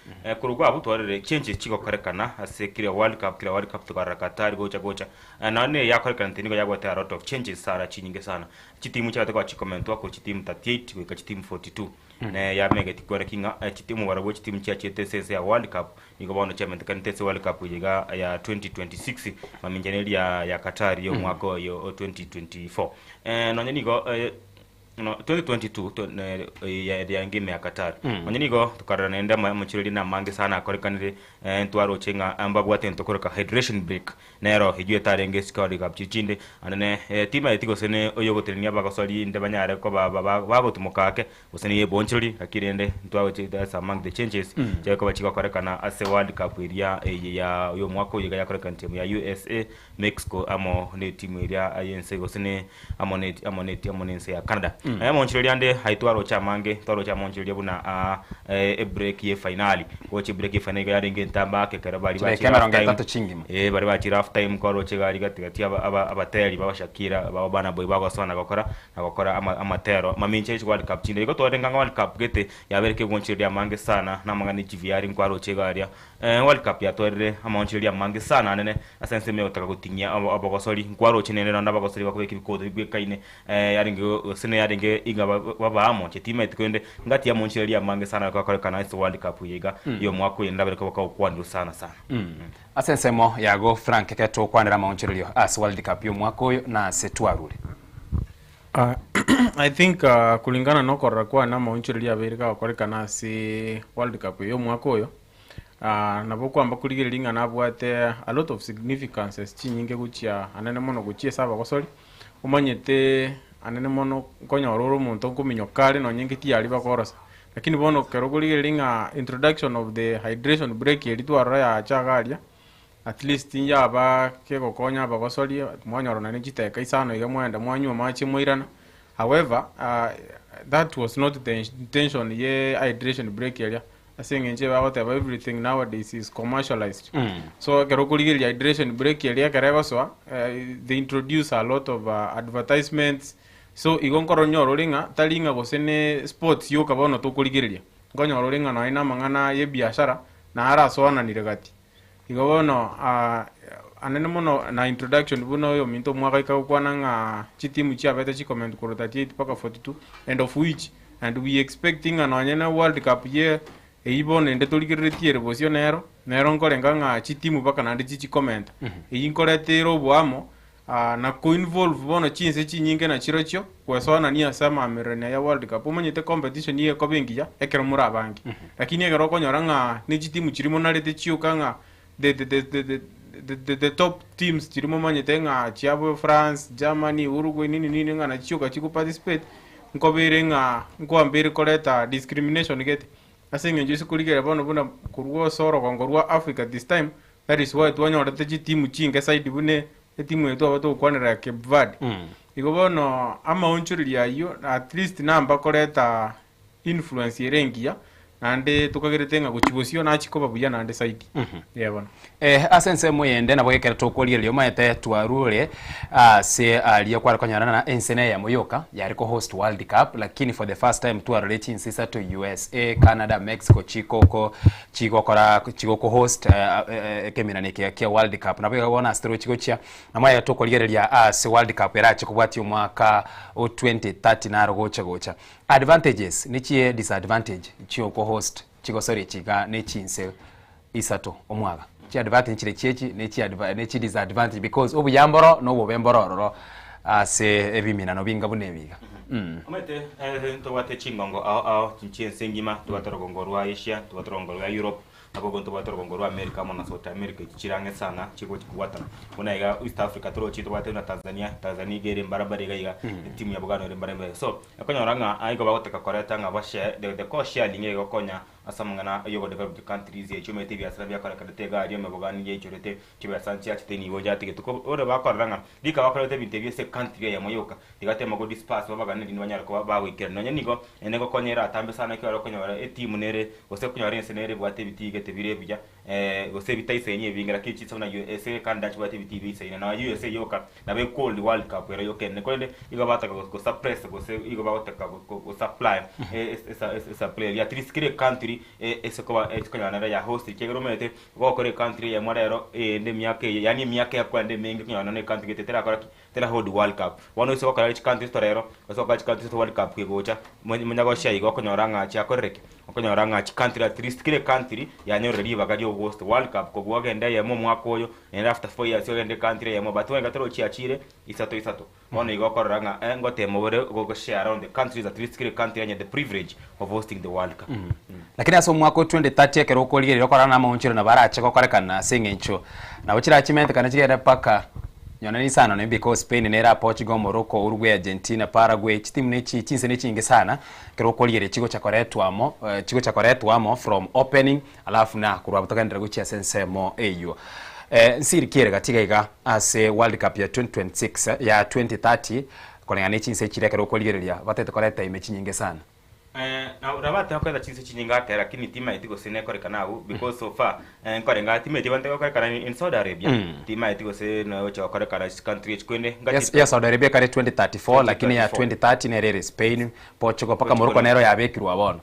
Speaker 6: kurugwa abutwarire change chiko korekana asekire World Cup tukara Qatar gocha nane yakorekana tinigo yagwata a lot of changes sara chinyinge sana chitimu cha kwa chikomentwa ko chitimu 38 kwa chitimu 42 ne ya mega tikora kinga chitimu warabo chitimu cha CTS ya World Cup niko bono chairman kan TS World Cup yiga ya 2026 maminjaneli ya Qatar yo mwaka yo 2024 nonye niko no 2022 ya ngime ya Qatar onyinigo tukarana enda machirili na mange sana akorekanire ntwaro chenga amba bwate ntokoroka hydration break nero hijue tarenge skali kapchichinde anane tima etiko sene oyogotelenia bagosoli ndabanyare ko bagotumukake usene yebonchiri akirende ntwaro chida among the changes cheko bachiko korekana ase World Cup area ya yo mwako yiga yakorekana timu ya USA Mexico amo ne timu area ayense gosene amonense ya Canada monchiri ande haitwaro cha mange twaro cha monchiri buna break ye finali wochi break ye finali ya ringe ntamba ke karabari bari bachi half time koro chegari gati abateri babashakira babana boy bagosona gakora amatero maminche World Cup chinde iko tore nganga World Cup gete yabereke monchiri ya mange sana na mangani GVR nkwaro chegari World Cup ya tore amonchiri ya mange sana nene asense me otaka gutinya abogosori nkwaro chinene na abogosori bakubeka ibikodo bigekaine yaringe sene yaringe iga babamo teammate kwende ngati ya monchiri ya mange sana kwa korekana World Cup yiga yo mwako yenda bereka bakwandu sana
Speaker 1: asensemo yago Frank keto kwandira monchiri as World Cup yo mwako na setwarule
Speaker 14: I think kulingana no korra kwa na monchiri ya bereka korekana si World Cup yo mwako yo naboko amba kuligelinga nabwate a lot of significances chinyinge guchia anene mono guchie saba gosori umanyete anene mono konya ororo muntu kuminyo kale no nyingiti yali bakorosa lakini bono keroguligelinga introduction of the hydration break elitwara ya chagalia at least inja aba kego konya bagosori mwanyoro nani chiteka isano iga mwenda mwanyu machi mwirana however that was not the intention ye hydration break area asingenje whatever everything nowadays is commercialized so keroguligelia hydration break area keregoso they introduce a lot of advertisements so igonkoro nyoro linga talinga gosene sports yo kabono to kuligereria ngonyoro linga na ina mangana ye biashara na ara soana niregati igobono anene mono na introduction buno yo minto mwaka ikakwana nga chitimu chia beta chi comment ko 38 paka 42 and of which and we expecting anonyena World Cup ye eibone nde tuligeretie rebosio nero nkorenga nga chitimu paka na ndi chi comment einkoretero bwamo na co-involve bono chinse chinyinge na chirochio kwesona ni asama amerenia ya World Cup umanyete competition ye ko bengiya ekero murabangi lakini egero konyoranga ni chitimu chirimo narete chiuka nga the top teams chirimo manyete nga chiabo France Germany Uruguay nini nga na chiuka chiku participate nkobere nga nkwambere koleta discrimination gete asinge njisi kuligera bono buna kurwo soro kongorwa Africa this time that is why twanyorete chitimu chinge side bune timu yetu abato kwanira Cape Verde iko bono ama onchuri ya yo at least namba koleta influence yerengia nande tukagirete nga guchibucio na chikoba buya nande saidi yebona
Speaker 1: asense moyende na bwekera tokolia lyo maete twarure se aliya kwa konyana na ensene ya moyoka yari ko host World Cup, lakini for the first time twarure chinsisa to USA, Canada, Mexico chiko ko host kemina neke kia World Cup na bweka bona astro chiko chia na maya tokolia lya se World Cup era chiko bwati mwaka 2030 na gocha advantages nichie disadvantage chio ko host chiko sorry chiga ne chinse isato omwaga chi advantage chile chechi ne chi disadvantage because obu yamboro no bo bembororo ase ebimina no binga bunebiga
Speaker 18: omete to wate chingongo ao chinchense ngima to watorogongo rwa Asia to watorogongo rwa Europe nabo to watorogongo rwa America mona South America chirange sana chiko chikuwatana kuna iga East Africa toro chito wate na Tanzania gere mbarabara iga timu ya bugano mbarabara so akonyoranga aigo bagoteka koreta nga bashe the cost sharing igo konya asamangana yogo developed countries ye chumete bya sabya kora kadetega ariyo mabugani ye churete chibya sanchi achiteni woja tike tuko ore bakoranga dika bakorete bitebye se country ya moyoka digate mago dispass babagana ni banyara ko bawikera nonye nigo enego konyera atambe sana ko arokonyora etimu nere ose kunyora ensenere bwate bitige tebire bya ose bitaise enye bingira kichitsa na USA kanda chwate bitibi ise na USA yoka na be cold World Cup era yoke ne kwende igo bataka ko suppress ko se igo bataka ko supply esa player ya triskire country esekoba ekonyana ya host kegoromete gokore country ya mwarero ende miake yani miake ya kwande mengi konyana ne country tetera kora tera hold World Cup wano se wakara country torero so ka country World Cup kegocha munyago shai gokonyora cha koreke okonyora country at least kire country ya nyoreri bagari host World Cup ko bwagenda ya mo mwakoyo and after 4 years yogende country ya mo batwe ngatero chiachire isato wano igokora ngote mobore go share around the countries at least kire country ya the privilege of hosting the World Cup
Speaker 1: lakini aso mwako 2030 ekero kolire rokora na maunchiro na barache kokorekana sengencho na uchira chimente kana chigera paka nyona ni sana no because Spain nera Portugal, Morocco, Uruguay, Argentina, Paraguay chitimu nechi chinse nechinge sana kero kolire chigo cha koretwamo from opening alafu na kurwa butokandira guchia sensemo eyo nsiri kire gatiga iga ase World Cup ya 2026 ya 2030 kolengane chinse chirekero kolire batete koreta imechi nyinge sana
Speaker 18: na urabate hakwenda chinse chinyingate lakini tima itiko sene kore kanau because so far kore ngati tima itibante kore kana in Saudi Arabia tima itiko se no cha kore kana country kwende
Speaker 1: ngati ya Saudi Arabia kare 2034 lakini ya 2030 nerere Spain Portugal paka Morocco nero ya bekirwa bono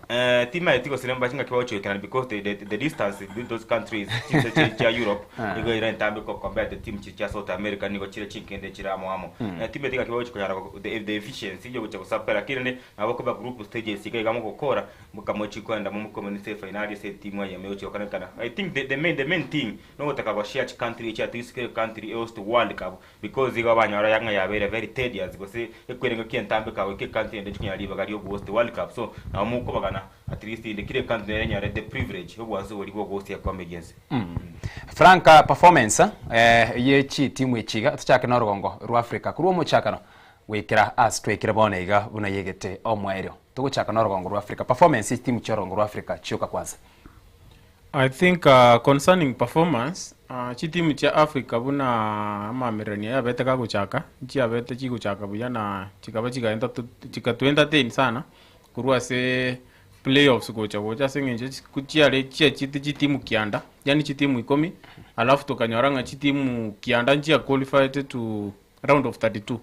Speaker 18: tima itiko sene mbachinga kibacho kana because the distance between those countries chinse cha Europe igo ira ntambe ko compare the team cha South America niko chire chinkende chiramo amo tima itiko kibacho kana the efficiency yo cha kusapera kirene abako ba group stages igamo gukora mukamochi kwenda mu community final se timu ya meocho kana I think the main thing no gutaka go share country cha this country host World Cup because igo banyora yanga ya very tedious gose ekwerenga kientambe ka ke country ende chinya liba gari host World Cup so na mu ko bagana at least in the kire country enya the privilege obwanzo oli go host ya comedians
Speaker 1: Franka performance yechi timu ichiga tuchake na rugongo ru Africa kuri mu chakano wekera astwekera bonega buna yegete omwerio tuguchaka na rugongo ru Africa performance team cha rugongo ru Africa chioka kwanza
Speaker 14: I think concerning performance chi team cha Africa buna mamerania ya bete ka guchaka chi abete chi guchaka buya na chikaba chikaenda chika 2010 sana kurwa se playoffs gocha sengenje kuchiare chi timu kianda yani chi timu 10 alafu tokanyoranga chi timu kianda njia qualified to round of 32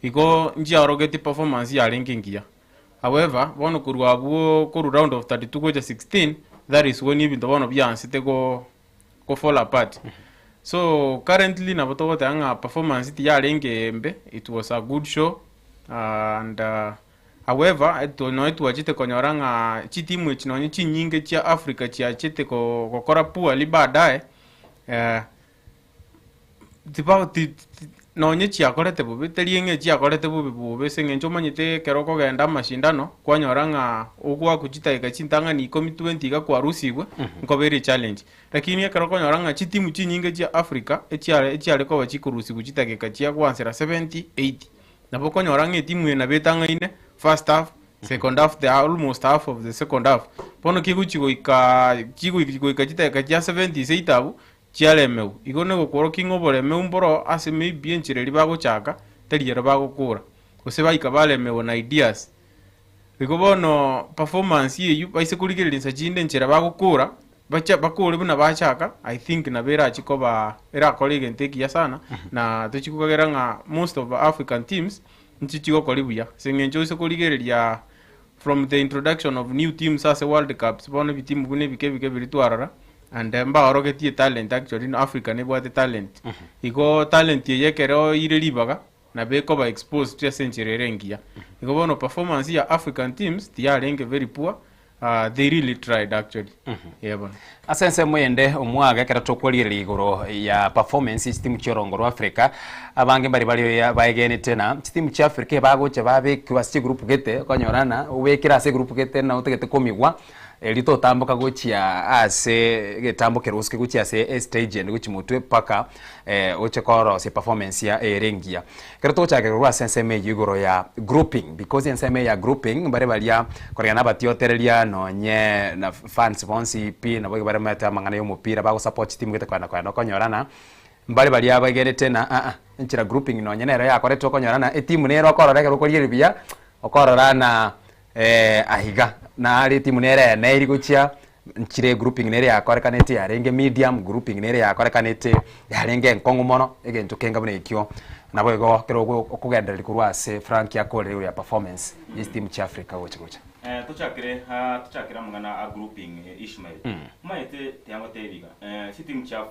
Speaker 14: iko njia rogeti performance ya rankingia however bono kurwa buo ko round of 32 gocha 16 that is when even the one of yan site go fall apart so currently na boto anga performance ya rangembe it was a good show and however it wachite konyoranga chi timu chinonye chi nyinge cha Africa cha chete ko kora pua li baadaye nonye chiakorete bubi terienge chiakorete bubi sengencho manyite keroko genda mashindano kwanyoranga ugwa kuchita ikachintanga ni 20 ga kwa rusibwe nkobere challenge lakini keroko nyoranga chitimu chinyinge cha Africa echiare ko bachikurusi kuchita kekachia kwansera 70 80 naboko nyoranga timu ena betanga ine first half second half the almost half of the second half pono kiguchigo ikachita ikachia 70 seitabu chiale meu igone gukoro kingobore meu mboro ase maybe enchire libago chaka teriere bago kura ose baika bale meu na ideas iko bono performance yeyu baise kurigirinsa chinde nchera bagukura bacha bakure buna bachaka I think na bera chikoba era colleague nteki ya sana na tuchikugera nga most of African teams nchichiko kolibuya sengenjo ise kurigereria from the introduction of new teams as a World Cups bono bitimu bune bike biritwarara and mba orogetie talent actually in Africa ne bwate talent iko talent yekero ire libaga na beko ba exposed to century rengia iko bono performance ya African teams tiarenge very poor. They really tried actually. Yeah, bon.
Speaker 1: Asense mwende omwaga kera tokwalire igoro ya performance team chorongoro Africa abange bari ya baegene tena team cha Africa bagoche babe kwasi group gete konyorana ubekira se group gete na utegete komigwa lito tamboka gochia ase getambokero uske gochia se stage and gochi mutwe paka oche koro se performance ya rengia kero to chake rwa sense me igoro ya grouping because sense me ya grouping bare balia korana batioterelia no nye na fans bonsi pi na boge bare mata mangana yo mupira bago support team gete kwana konyorana mbale balia bagere tena nchira grouping no nyenero ya kore to konyorana team nero korora kero koriye bia okororana ahiga na ari timu nere na iri guchia nchire grouping nere yakorekanete yarenge medium grouping nere yakorekanete yarenge nkongo mono egento kenga bune ikyo nabo ego kero okugendera likurwa se Frank yakore ya performance this team cha Africa gocha
Speaker 18: tuchakira mungana a grouping Ishmael maite tiango tebiga si team cha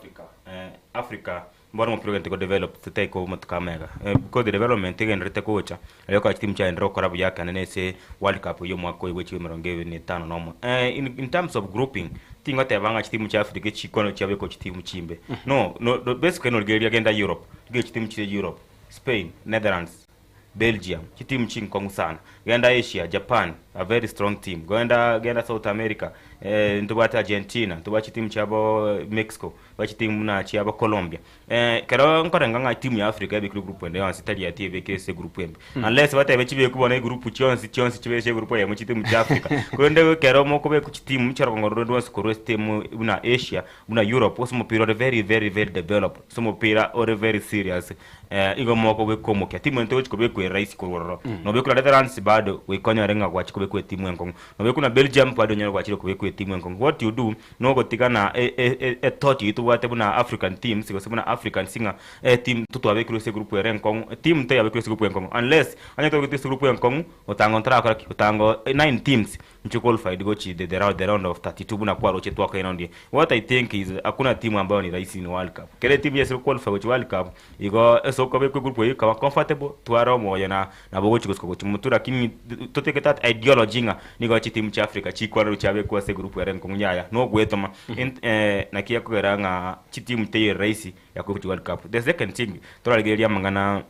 Speaker 18: Africa mbona mpiro ko develop to take over matukamega because the development again rete kocha ayoka team cha ndro korabu yake na se World Cup yo mwako wechi merongewe ni 5 nomo in terms of grouping tinga tebanga team cha Africa chikono cha beko team chimbe no basically no geria agenda Europe team cha Europe Spain Netherlands Belgium team chinkongu sana genda Asia Japan a very strong team genda South America ntubata Argentina tubachi team chabo Mexico bachi team na chabo Colombia kero nkoranga team ya Africa be group ende yansi tali ya TV kese group embe unless bata bechi be kubona group chonsi chibe group ya muchi team cha Africa kwende kero moko be ku team charo ngoro ndo skoro team una Asia una Europe osmo pira very developed somo pira or very serious igo moko be komo kya team ento chiko be ku rais kororo no be ku Netherlands bado we konya renga kwa chiko be ku team enkongo no be kuna Belgium bado nyoro kwa chiko be team enkongo what you do no go tikana a thought you to wate buna African teams because buna African singa team tutu abe ku se group enkongo team te abe ku se group enkongo unless anya to ku se group enkongo utango ntara utango 9 teams nchi qualified go chi the round of 32 buna kwa roche tu akaina ndiye what I think is hakuna timu ambayo ni rahisi ni World Cup kile timu ya qualify go World Cup igo so ko be ku group hiyo kama comfortable tuaro moyo na bogo chiko ko mutura kini toteke tat ideology nga ni go chi timu cha Africa chi kwa roche abe kwa se group ya renko nyaya no gwetoma na kia ko nga chi timu te rahisi ya ku World Cup the second thing turaligeria mangana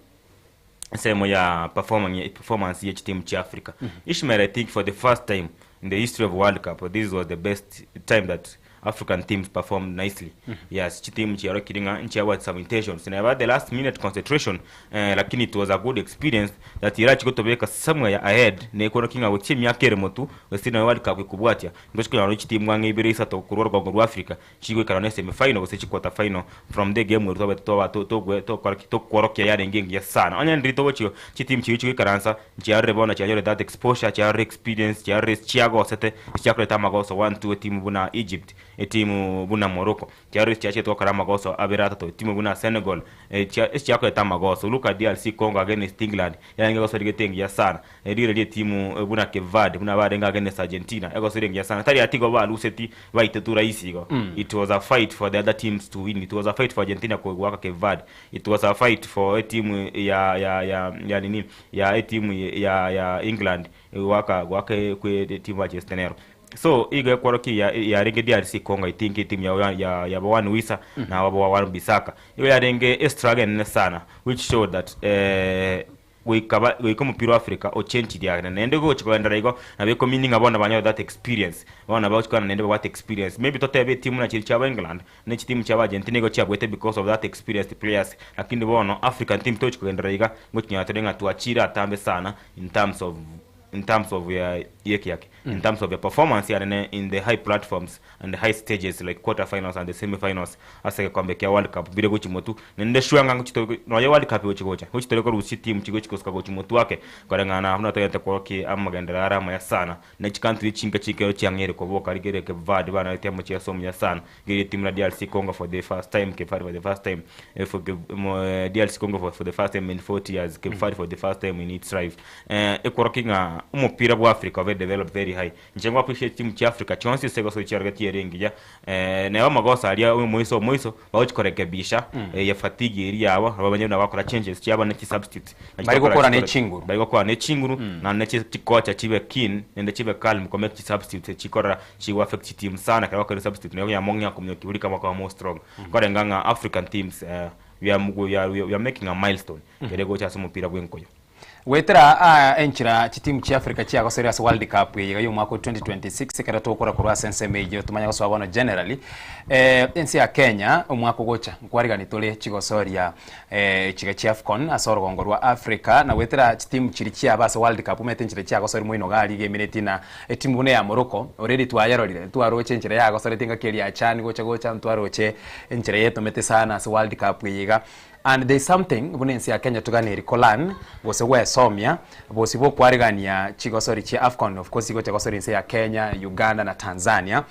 Speaker 18: semo ya performance ya team cha Africa Ishmael I think for the first time in the history of World Cup this was the best time that African teams performed nicely. Yes, team chiaro kiringa nchi what some intentions. And about the last minute concentration, lakini it was a good experience that irachi gotobeka somewhere ahead. Ne kono kinga team ya keremotu wesina World Cup kubwatia. Ngoshiko ya team wange ibirisa to kuroro kwa Africa. Chigwe karone semi final wese quarter final from the game we to kworokia ya ngengi ya sana. Anya ndito wocho team chiwi karansa chiare bona chiare that exposure chiare experience chiare chiago sete chiakre tamagoso 1-2 team buna Egypt. Timu buna Morocco chiaro chiache to karama goso aberata to timu buna Senegal chiako etama goso luka DRC Congo against England yange goso rigetengi ya sana dire timu buna Cape Verde buna badenga against Argentina ego sirengi ya sana tari atigo ba luseti baite tu raisi go it was a fight for the other teams to win it was a fight for Argentina ko waka Cape Verde it was a fight for a team ya nini ya team ya England waka kwe timu ya Chestenero. So iga kworoki ya renge DRC Congo I think team ya Bawan Wisa na Bawan Bisaka ya renge struggle sana which showed that we come piro Africa o change dia na nende go chiko ndara igo na be meaning abona banyo that experience wana about kwa nende what experience maybe totebe team na chilcha England na team cha Argentina go chabwete because of that experienced players lakini bono African team to chiko ndara iga go chinya tenga tuachira atambe sana in terms of in terms of your in terms of your performance and in the high platforms and the high stages like quarterfinals and the semi-finals asa kombe kya World Cup bile guchimotu nende shwanga nguchito no ya World Cup uchigocha uchitole ko rusi team chigochiko ska guchimotu wake korengana hamna toyete ko ki amagandara arama ya sana na chikantri chinga chikero chiangere ko boka rigere ke vad bana temo chia somu ya sana gere team la DRC Congo for the first time ke for the first time for DRC Congo for the first time in 40 years ke for the first time in its life ekorokinga umupira bwa Africa very developed very high njengwa appreciate team cha Africa chonsi sego so chargati yerengi ya na magosa alia moiso bawukorekebisha ya fatigue iri yabo abanyana bakora changes cyaba na substitute
Speaker 1: bari gukora ne chinguru
Speaker 18: na neche tikocha chibe keen nende chibe calm ko make substitute chikora chi affect team sana kwa kwa substitute ne ya mongia community uri kama kwa more strong kwa nganga African teams we are making a milestone kere go cha mupira gwenkoyo
Speaker 1: wetera enchira chitimu chi Africa chi ako serious World Cup yiga yo mwako 2026 kada tokora kurwa sense mejo tumanya ko swabano generally ensi ya Kenya omwako gocha nkwariga nitole chigosoria chiga chi AFCON asoro gongorwa Africa na wetera chitimu chiri chi abase World Cup umete enchira chi ako sori moino gali gemineti na timu ne ya Morocco already twayarorire twaroche enchira ya ako sori tinga keri ya chani gocha twaroche enchira yeto mete sana as World Cup yiga. And there's something bunensi ya Kenya tuganiri kolan bose we somia bose bo kwarigania chigosori chi AFCON of course iko chigosori nsi ya Kenya, Uganda na Tanzania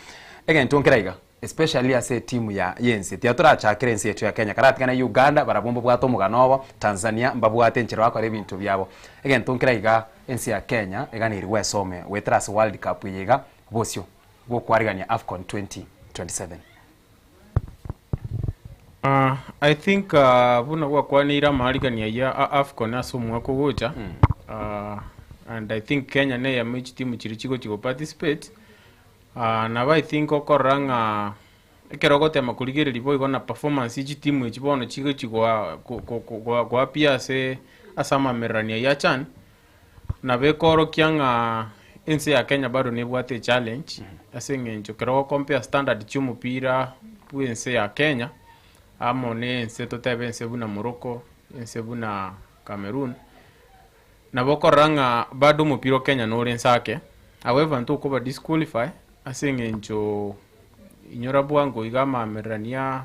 Speaker 1: again tunkiraiga especially as a team ya yensi tiatura cha kerensi yetu ya Kenya karati kana Uganda barabombo bwato muganobo Tanzania mbabwate nchiro wako ibintu byabo again tunkiraiga ensi ya Kenya eganiri we some we trust World Cup yiga bosio bo kwarigania AFCON 2027.
Speaker 14: I think buna kwa nira mahaligania ya AFCON asomwa ko gocha and I think Kenya ne ya mechi team chirichiko participate na I think okoranga ekerogote makurigere libo igona performance ji team echibono chigo kwa pia se asama merania ya chan na bekoro kyanga ense ya Kenya bado ne bwate challenge asenge ncho kero compare standard chumupira puense ya Kenya amone ense totebe ense buna Morocco ense buna Cameroon na bokoranga bado mupiro Kenya no rensake however nto ko ba disqualify asenge ncho inyora bwango igama merania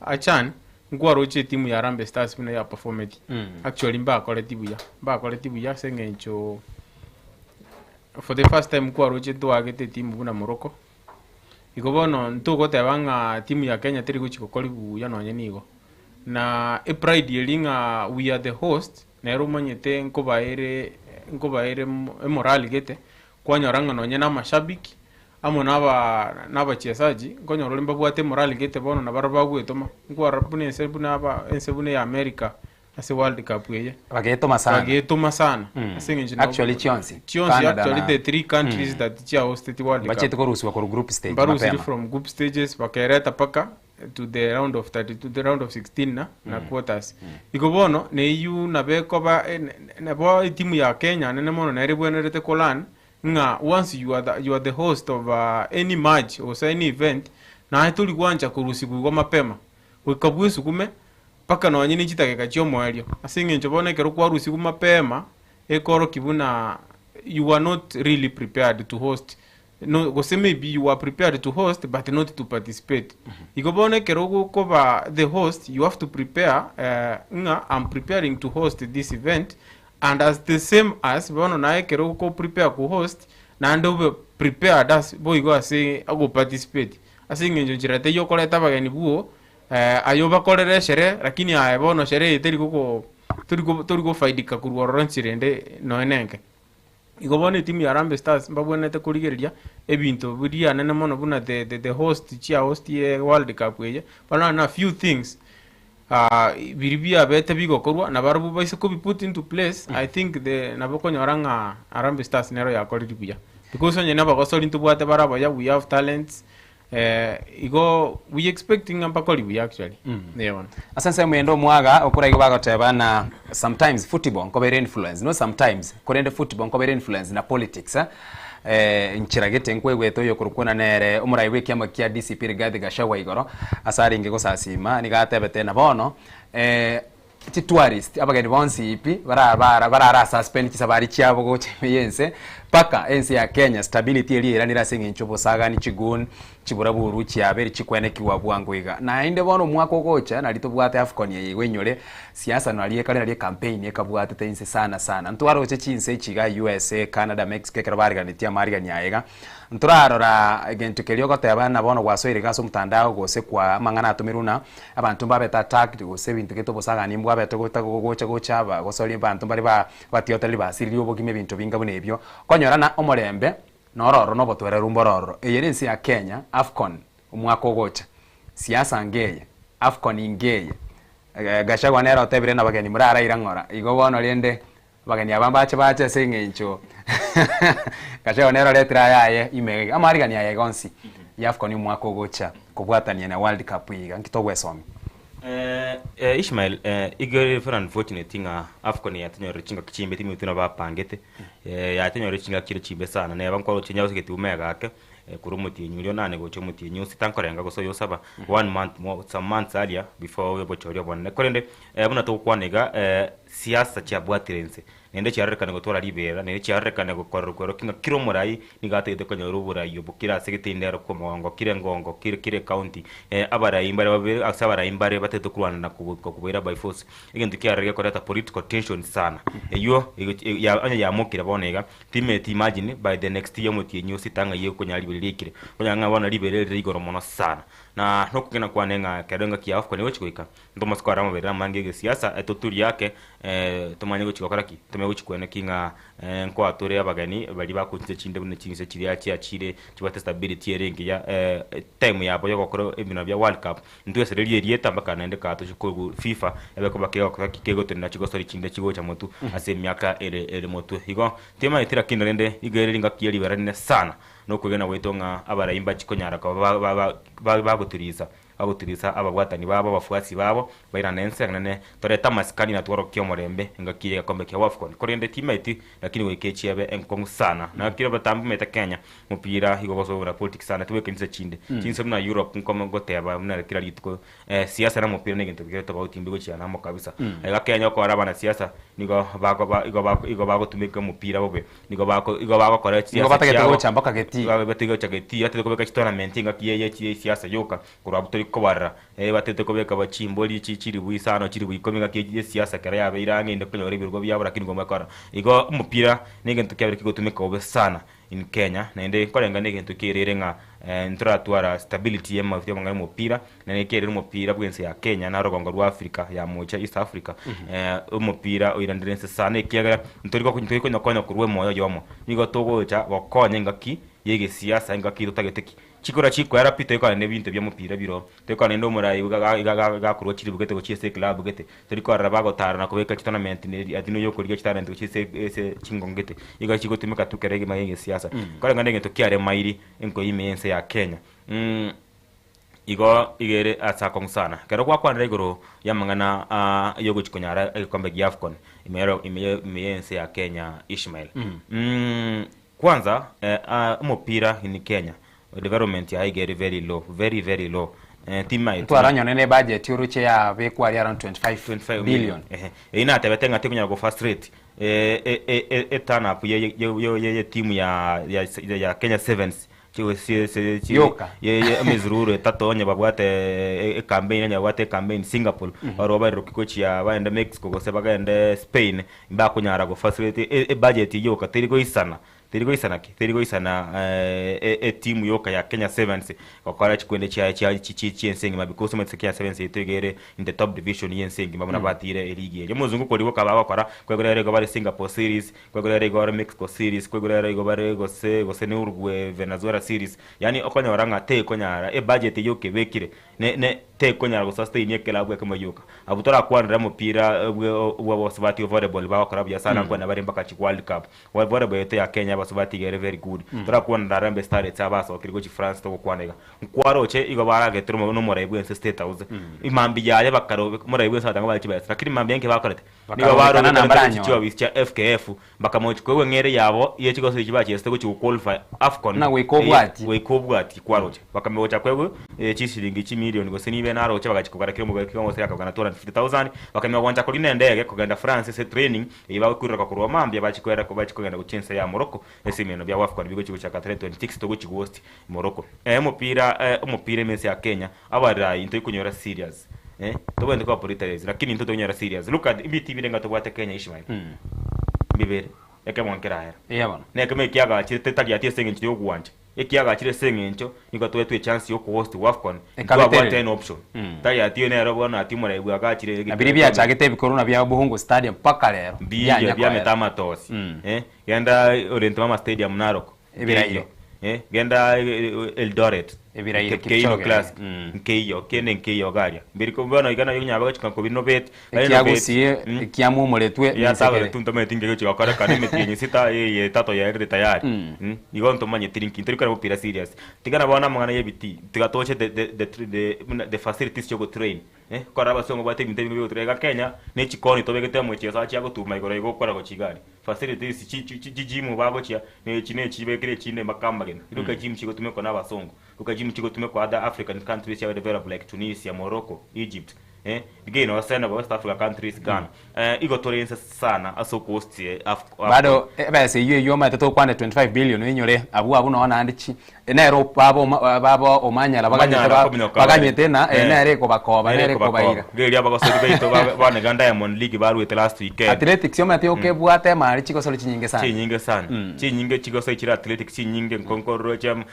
Speaker 14: achan ngwaroche timu ya Harambee Stars buna ya performance actually mba collective ya senge ncho for the first time ngwaroche to agete timu buna Morocco ikobono ntuko tebanga timu ya Kenya tiri guchiko kolibu ya nonye nigo na pride yelinga we are the host na rumanyete nkobaere moral gete kwanyoranga nonye na mashabiki amo naba chesaji konyorole mbabwate moral gete bono na barabagwe toma ngwara bune ensebune ya America ase World Cup yeye bagetoma sana
Speaker 1: actually chionsi
Speaker 14: actually the three countries that chia hosted World Cup
Speaker 1: bachete koruswa ko group stage
Speaker 14: mapema from group stages bakereta paka to the round of 32 to the round of 16 na quarters ikobono ne yu na beko ba na bo timu ya Kenya nene mono na ribwenerete kolan nga once you are the host of any match or any event na hatuli gwanja kurusiku kwa mapema wekabwesu kume paka no nyini chitake chio mwelio asinge nchobone kero kwa rusi kuma pema ekoro kibuna you are not really prepared to host no go say maybe you are prepared to host but not to participate ikobone kero ko ba the host you have to prepare nga I'm preparing to host this event and as the same as bono na kero ko prepare ku host na ndo prepared as boy go say go participate asinge njirate yo koleta bagani buo ayoba korere shere lakini aebono shere iteri kuko faidika kuruoronchirende no enenge igobone timu ya Harambee Stars mbabonete kurigeria ebinto buria nene mono buna the host chia host ye World Cup ye bana na few things biribia bete bigo korwa na barabu baise ko be put into place I think the nabokonyoranga Harambee Stars nero ya koribia because onye naba gosoli into bwate baraba ya we have talents we expecting we actually
Speaker 1: asanse mwendo mwaga okura ibaga tebana sometimes football nkobere influence no sometimes korende football nkobere influence na politics nchiragete nkwegweto yo kurukuna nere umurai wiki amakia DCP Rigathi Gachagua igoro asari ngego sasima nigatebete na bono ti tourist abageni bonsi ipi bara suspend kisabari cyabo go yense paka ensi ya Kenya stability eri iranira sengincho bosaga ni chigun chibura buru cyaberi chikwene kiwa bwangwiga na inde bono mwako gocha na litobwate Afcon ye wenyore siasa no aliye kale campaign ekabwate tense sana ntwaro che chinse chiga USA Canada Mexico kerabariga nitia mariga nyaiga nturarora agento kelio goteba na bono gwasoire gaso mutandao gose kwa mangana atumiruna abantu babeta attack gose bintu keto bosaga nimbwa beto gocha ba gosoli abantu bari batioteli basiri obogime bintu binga bunebyo konyorana omorembe nororo no botwere rumbororo eyerensi ya Kenya Afcon umwako gocha siasa ngeye Afcon ingeye gashagwa nero tebire na bageni murara irangora igo bono rende bageni abambache sengencho gashagwa nero letra yaye imege amarigani yaye gonsi ya Afcon umwako gocha kubwatania na World Cup iga nkitogwe somi
Speaker 18: Ishmael igere for unfortunate thing Afcon yatanyo chinga kichimbe timu tuna bapangete yatanyo chinga kire chibe sana ne bankoro chinya usike tumega ake kurumuti nyulio nane gocho muti nyusi tankorenga goso yosaba 1 month more some months earlier before we bochorio bonna korende buna to kwanega siasa cha bwatirense nende cyarrekana gotora libera nende cyarrekana gokorokoro kinga kiro murai nigate de konyo rubura yo bukira segitindero ko mongo kire ngongo kire county abara imbare babiri asabara imbare bateto kurwana na kubera by force igende kyarrege koreta political tension sana eyo ya mokira bonega teammate imagine by the next year muti nyusi tanga ye konya libirikire konya ngabona libere rigoro mono sana na nokugena kwanenga karenga ki Afcon wechikwika ndo maskara mabera mangege siasa etoturi yake tumanye gochikokora ki tumegochikwene kinga nko atore abagani bali bakunze chinde bune chinse chiri achire chibate stability erengi ya time yabo yokokoro ebino bya World Cup ndo esereri erieta mbaka nende ka to FIFA ebeko bakego kikego tena chigosori chinde chigo cha motu ase myaka ere motu higo tema itira kinrende igereringa kiyeli barane sana no kugena wetonga abarayimba chikonyara ka bagutiriza abagwatani babo bafuasi babo bairanense nane toreta maskani na twaro kyo morembe ngakiye kombe kya Afcon korende teammate lakini wekechi yabe enkongu sana na kira batambu meta Kenya mupira higo boso na politics sana tuwe kenisa chinde chinse na Europe nkomo goteba mna kira litko siasa na mupira negento kira toba timbigo chiana mo kabisa ega Kenya ko araba na siasa nigo bago tumeka mupira bobe nigo bago kora siasa nigo batagete go chamba kageti batego chageti ate ko beka tournament ngakiye ye siasa yoka kurabutori kobara batete kobeka bachimboli chichiri buisano chiri buikomega ke siasa kare yabe irange inde kunyore birgo byabura kingo makora igo umupira negento kyabere kigotumeka obe sana in Kenya na inde korenga negento kirerenga ntratwara stability yema fyo ngari mupira na nekere mupira bwense ya Kenya na rogongo rwa Africa ya mocha East Africa umupira oirandirense sana ikiagara ntoriko kuntoriko nyakonya kurwe moyo yomo nigo togocha bakonye ngaki yege siasa ngaki totageteki chikora chiko yara pito yoko ne bintu bya mupira biro teko ne ndo murayi ga kurwa chiri bugete go chise club bugete toriko arabago tara na kubeka tournament ne atino yoko riga chitara ndo chise chingongete iga chiko tumeka tukerege mayenge siasa kora ngande ngento kiare mairi enko imense ya Kenya igo igere asakong sana kero kwa kwanre igoro yamangana yogo chikonyara kombe gi Afcon imense ya Kenya Ishmael kwanza mupira in Kenya development ya igere very low very low team
Speaker 1: twaranyo nene budget yuruche ya bekwa ari around 25 billion
Speaker 18: ina tebetenga tikunya go fast rate etana pu ye team ya Kenya Sevens yoka ye mezururu tatonye babwate campaign nya bwate campaign Singapore baroba rokikochi ya baenda Mexico go sebaga Spain mbakunyara go fast rate budget yoka terigo isana team yoka ya Kenya Sevens kokora chikwende cha ensengi mabikoso metse Kenya Sevens itegere in the top division yensengi mabuna batire league ye muzungu ko liboka baba kwara kwegorere go bari Singapore series kwegorere go Mexico series kwegorere go bari go se ne Uruguay Venezuela series yani okonya waranga te konyara budget yoke bekire ne te konyara go sustain yekela bwe kama yoka abutora kwanira mupira wa sabati volleyball ba kwara bya sana kwa na bari mbaka chi World Cup volleyball yote ya Kenya basubati gere very good tora kuona ndarambe start tsabaso kirigo chi France to kwanega nkwaro che igo barage turimo no mora ibwe State House imambi yaje bakaro mora ibwe sa tanga bachi basa lakini mambi yanke bakorete nigo baro na nambaranyo chiwa bischa FKF bakamochi kwewe ngere yabo ye chigo se chibachi este go chi qualify Afcon
Speaker 1: na we kobwati
Speaker 18: kwaro che bakameocha kwewe chisiringi chimilioni gose nibe naro cha bagachikugara kiro mugari kiro mose akagana 250,000 bakamya gwanja kuri ndege kugenda France se training iba kurira kurwa mambya bachikwera ko bachikugenda guchensa ya Morocco esimeno bya WAFCON bigo chigo cha 26 to guchi host Morocco umupira imesi ya Kenya abara into ikunyora serious tobende kwa politics lakini into tonyora serious look at BTV lenga to bwate Kenya Ishmael bibere eke mwankera
Speaker 1: era bana
Speaker 18: ne kama ikiaga chite tali atie sengencho yo gwanja ikiaga chire sengencho niko twetwe chance yo host WAFCON kwa bwate an option tali atie ne robo na timu ra ibwa chire
Speaker 1: abiri bya chagete bikorona bya Buhungu stadium paka lero
Speaker 18: bya metama tosi genda Orient Mama Stadium Narok
Speaker 1: ebirayo
Speaker 18: genda Eldoret
Speaker 1: ebirayo
Speaker 18: Keyo class Keyo kene Keyo garia biriko bwana igana yo nyaba gachika ko binobet
Speaker 1: yagusiye kiamu muletwe
Speaker 18: ya sabe tunta metinge gachika kare kane metinge sita ye tato ya erde tayari igonto manye tirinki ntiriko na pira serious tigana bwana mwana yebiti tigatoche the facilities yo go train kora basongo bate mite bibi utrega Kenya ne chikoni tobegete mu chiesa cha gutuma igoro igokora go chigari facilities chijimu bago chia ne chine chibekire chine makamba gena iruka jimu chigotume ko n'abasongo uka jimu chigotume ko other African countries ya develop like Tunisia, Morocco, Egypt again wasana West Africa countries Ghana igotorense sana aso cost
Speaker 1: bado base yo mateto kwane 25 billion inyore abu no wanandichi enero babo omanyala baganyete na enere ko bakoba nere ko baira
Speaker 18: geli abago sodi beito bane ganda Diamond League baru it last weekend
Speaker 1: athletics yo mateo ke bwate mari chiko solo chinyinge sana
Speaker 18: chinyinge chiko sai chira athletics chinyinge nkonkoro cham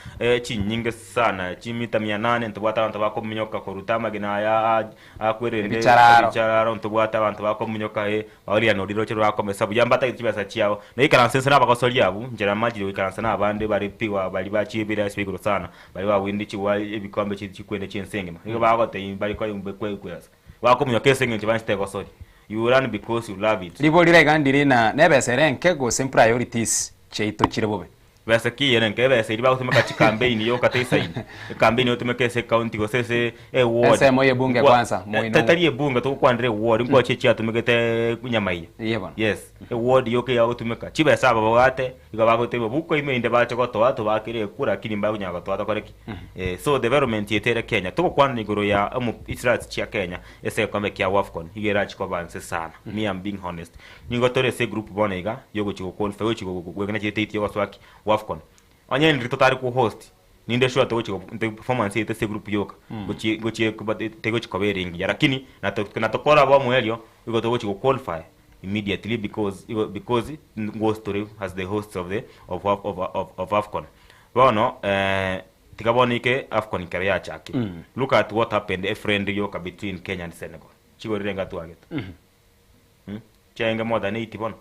Speaker 18: chinyinge sana chimita 800 ntubata abantu bakomunyoka ko rutama gina ya akwerende bicararo ntubata abantu bakomunyoka bari ya nodiro cyo bakomesa buyambata ikibasa cyao na ikaransense n'abakosoli yabo njera magiro ikaransa n'abandi bari piwa bari bachibira spiguro sana bari bawindi chiwa ibikombe chikwende chinsengema iko bagote bari ko imbekwe kwesa bakomunyoka esenge chibanste kosoli you run because you love it
Speaker 1: libo liragandire na nebeserenke go sem priorities cheito chirebobe
Speaker 18: basa kiyene nkebe se riba kutumeka chi campaign yo katesa ini campaign yo tumeka se county go se ward
Speaker 1: ese moye bunge kwanza
Speaker 18: moyo tatari bunge to kwandre ward ngo chechi atumekete kunyamaiye yes ward yo ke yago tumeka chiba saba bawate igabago tebe buko imende bacho ko to bakire kura kini mbago nyago to koreki so development yetere Kenya to kwanda igoro ya Israel chi Kenya ese kombe kya WAFCON igera chiko banse sana me am being honest ningo tore se group bonega yogo chiko qualify yo chiko gwegena chete yo swaki WAFCON anya ndito tari ku host ninde shwa to chiko performance yete se group yoka gochi tego chiko beringi lakini na tokora ba mwelio igo to chiko qualify immediately because Ngo Story has the hosts of AFCON bono tikabonike AFCON career chake look at what happened a friend yoka between Kenya and Senegal chigo renga tu ageta chenga more than 80 bono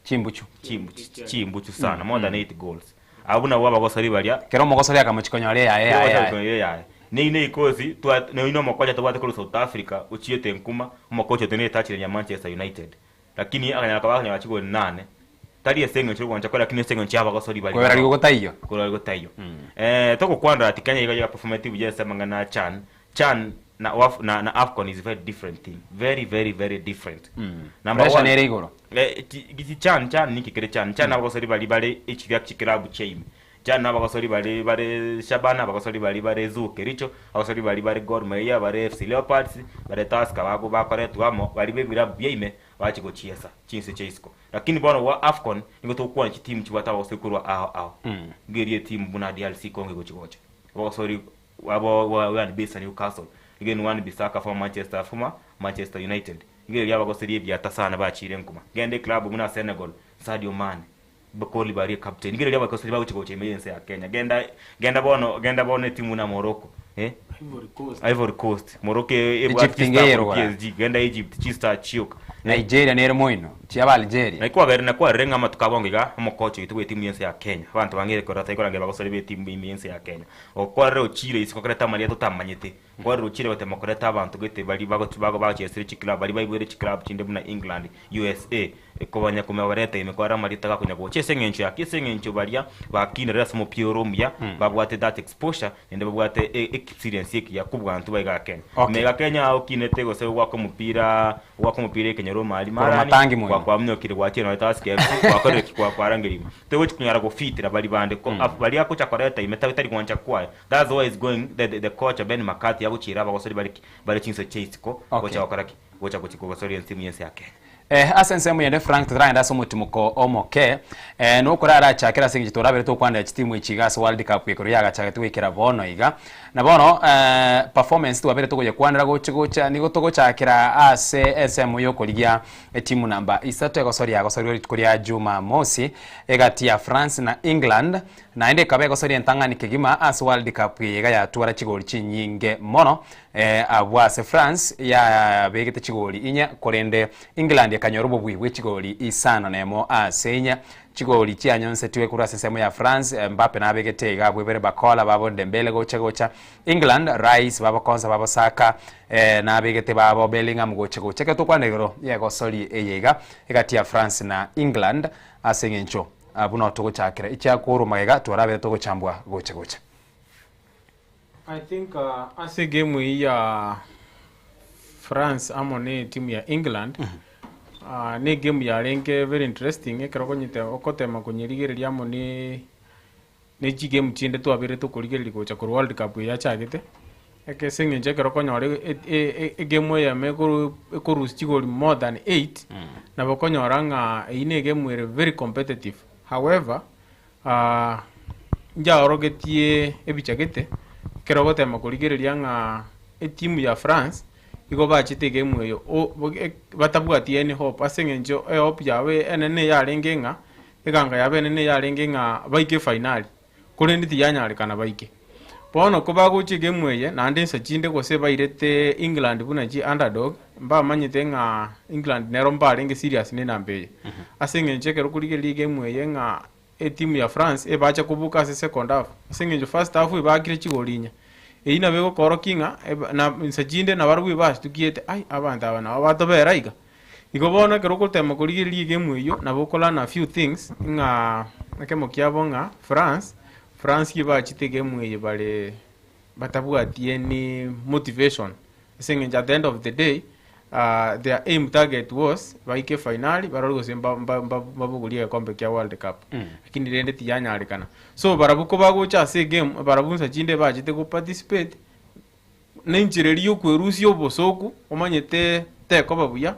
Speaker 18: chimbuchu sana more than 8 goals abuna waba gosari balia
Speaker 1: kero mogosari akamuchikonyoria ya
Speaker 18: ne ikozi ne ino mokoja to bate ko South Africa uchiete nkuma mokoja tene tachire ya Manchester United lakini akanya kabanya bachigo 8 tali esengo cyo kwanja kola kine esengo cyaba gosari balia
Speaker 1: ko bari
Speaker 18: gotayo toko kwanda atikanya yiga performative je mangana Chan na AFCON is very different thing very different
Speaker 1: number 1
Speaker 18: giti Chan niki kire Chan abagosari bali ichivya chikirabu chaime Chan abagosari bali Shabana abagosari bali Zuke richo abagosari bali Gor Mahia bali FC Leopards bali Tusker bago bakore tuamo bali bebira byaime bachiko chiesa chinse cheisco lakini bwana wa AFCON ngo to kwa team chibata bagosekurwa ao ngerie team buna DRC Congo gochigocha abagosari wa besa Newcastle again one bisaka from Manchester United ngeli yabagosari byata sana bachire nkuma gende club muna Senegal Sadio Mane bakoli bari captain ngeli yabagosari bachigocha emergency ya Kenya genda bono timu na Morocco Ivory Coast Morocco PSG genda Egypt chista chiok
Speaker 1: Nigeria nere moino chiaba Algeria
Speaker 18: naikwa gari na kwa renga matukabongiga umukocho itwe timu yense ya Kenya abantu bangere ko rata ikora ngeba be timu yense ya Kenya okwa rero chire isikokreta maria tutamanyete kwa rero chire bate makoreta abantu gete bali bago chesire chikla bali bayibwere chiklub chinde muna England USA ikobanya kumewarete imekora maritaga kunya goche sengencho yakisengencho baria bakinera somo pioromia babwate that exposure nende babwate experience yiki yakubwantu baiga Kenya mega Kenya au kinete gose wako mupira Kenya mali marani kwa mnyokire gwati no taske kwa kore kwa kwarangeri tewe kunyara go fitira bali bande ko bali yako chakoreta imetawitari kwancha kwa that's why is going the coach Ben McCarthy yaguchira bagosori bali chinso chase ko gocha wakaraki gocha kuchiko sorry ntimu yense yake
Speaker 1: asense muyende Frank turaenda so mutimuko omoke no kurara chakira singi turabere to kwanda timu ichigas World Cup ikuru yaga chagatu ikira bono iga na bono performance tu abere to goje kwandira gocha ni gotogo chakira ase SM yo kurigia timu namba isatu egosori kuria Juma Mosi egati ya France na England na ende kabe gosori entangani kigima as World Cup iga ya twara chigori chinyinge mono abwase France ya begete chigori inya korende England yakanyorobo bwi chigori isano nemo asenya chigori chianyonse tiwe kurase semo ya France Mbappe na begete iga bwebere bakola babo Dembele gocha England Rice babo Konsa babo Saka na begete babo Bellingham gocha keto kwanegoro yegosori eyega egati ya France na England asengencho abuno togo chakira ichakuru magega turabere togo chambwa gocha
Speaker 14: I think as a game ya France amone timu ya England ne game ya renke very interesting ekero konyite okotema kunyirigereria amone ne ji game chinde to abere to kurigereria gocha ku World Cup ya chagete eke sengenje kero konyore game ya mekuru ekorus chigoli more than 8 na bokonyoranga ine game very competitive. However nja orogetie ebichagete kero gotema kurigereria nga timu ya France igo bachite game yo batabwatie ni hope asengenjo hope yawe enene yarenge nga eganga yawe enene yarenge nga baike final kuri nditi yanyare kana baike bono ko baguchi game ye na ndinsa chinde gose bairete England buna ji underdog mba manyite nga England nero mba renge serious ni nambe asengenje kero kurigereria game ye nga timu ya France bacha kubuka se second half asengenjo first half ibakire chigolinya ina bego korokinga na nsajinde na barubi bash tukiete ai abantu abana batobera iga igobona kero kutema kurigereria game iyo na bokola na few things nga nakemo kiabo nga France kibachite game iyo bale batabwatie ni motivation saying at the end of the day their aim target was baike finali bararugo semba babugulia kombe kya World Cup lakini rende tiyanyarekana so barabuko bagocha se game barabunsa chinde bachite ku participate nenjirerio kwerusio bosoku omanyete teko babuya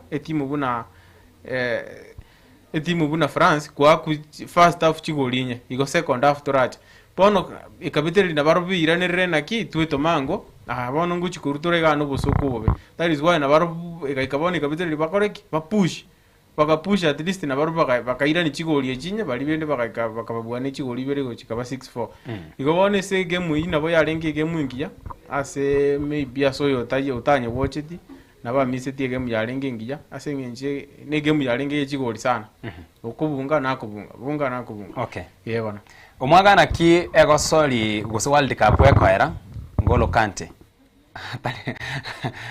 Speaker 14: etimu buna France kwa first half chigolinya igo second half toracha bono ikabiteri na barubi iranere naki tweto mango bono nguchi kurutorega no bosoku bobe that is why na barubu ikabona ikabiteri bakoreki bapush bakapush at least na barubu bakaira ni chigoli echinya bali bende bakababwa ni chigoli bere go chikaba 6-4 igobone se game ina bo yarenge game ingia ase maybe asoyo taje utanye watch it na ba mise tie game yarenge ngia ase ngenje ne game yarenge chigoli sana okubunga nakubunga
Speaker 1: okay
Speaker 14: yebona
Speaker 1: omwagana ki egosori gose World Cup ekoera Ngolo Kante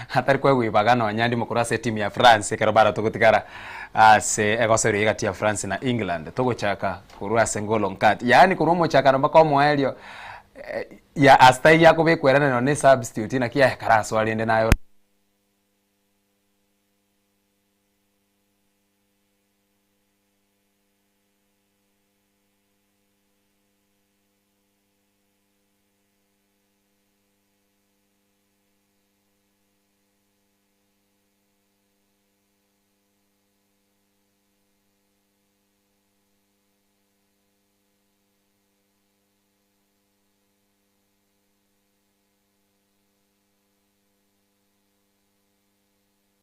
Speaker 1: hatari kwa wibagano nyandi mukurase timu ya France kero bara tukutikara ase egosori igati ya France na England tugochaka kurase Ngolo Kante yani kurumo chaka mbako moelio ya astai yako bekwerana no ne substitute na kia karaso aliende nayo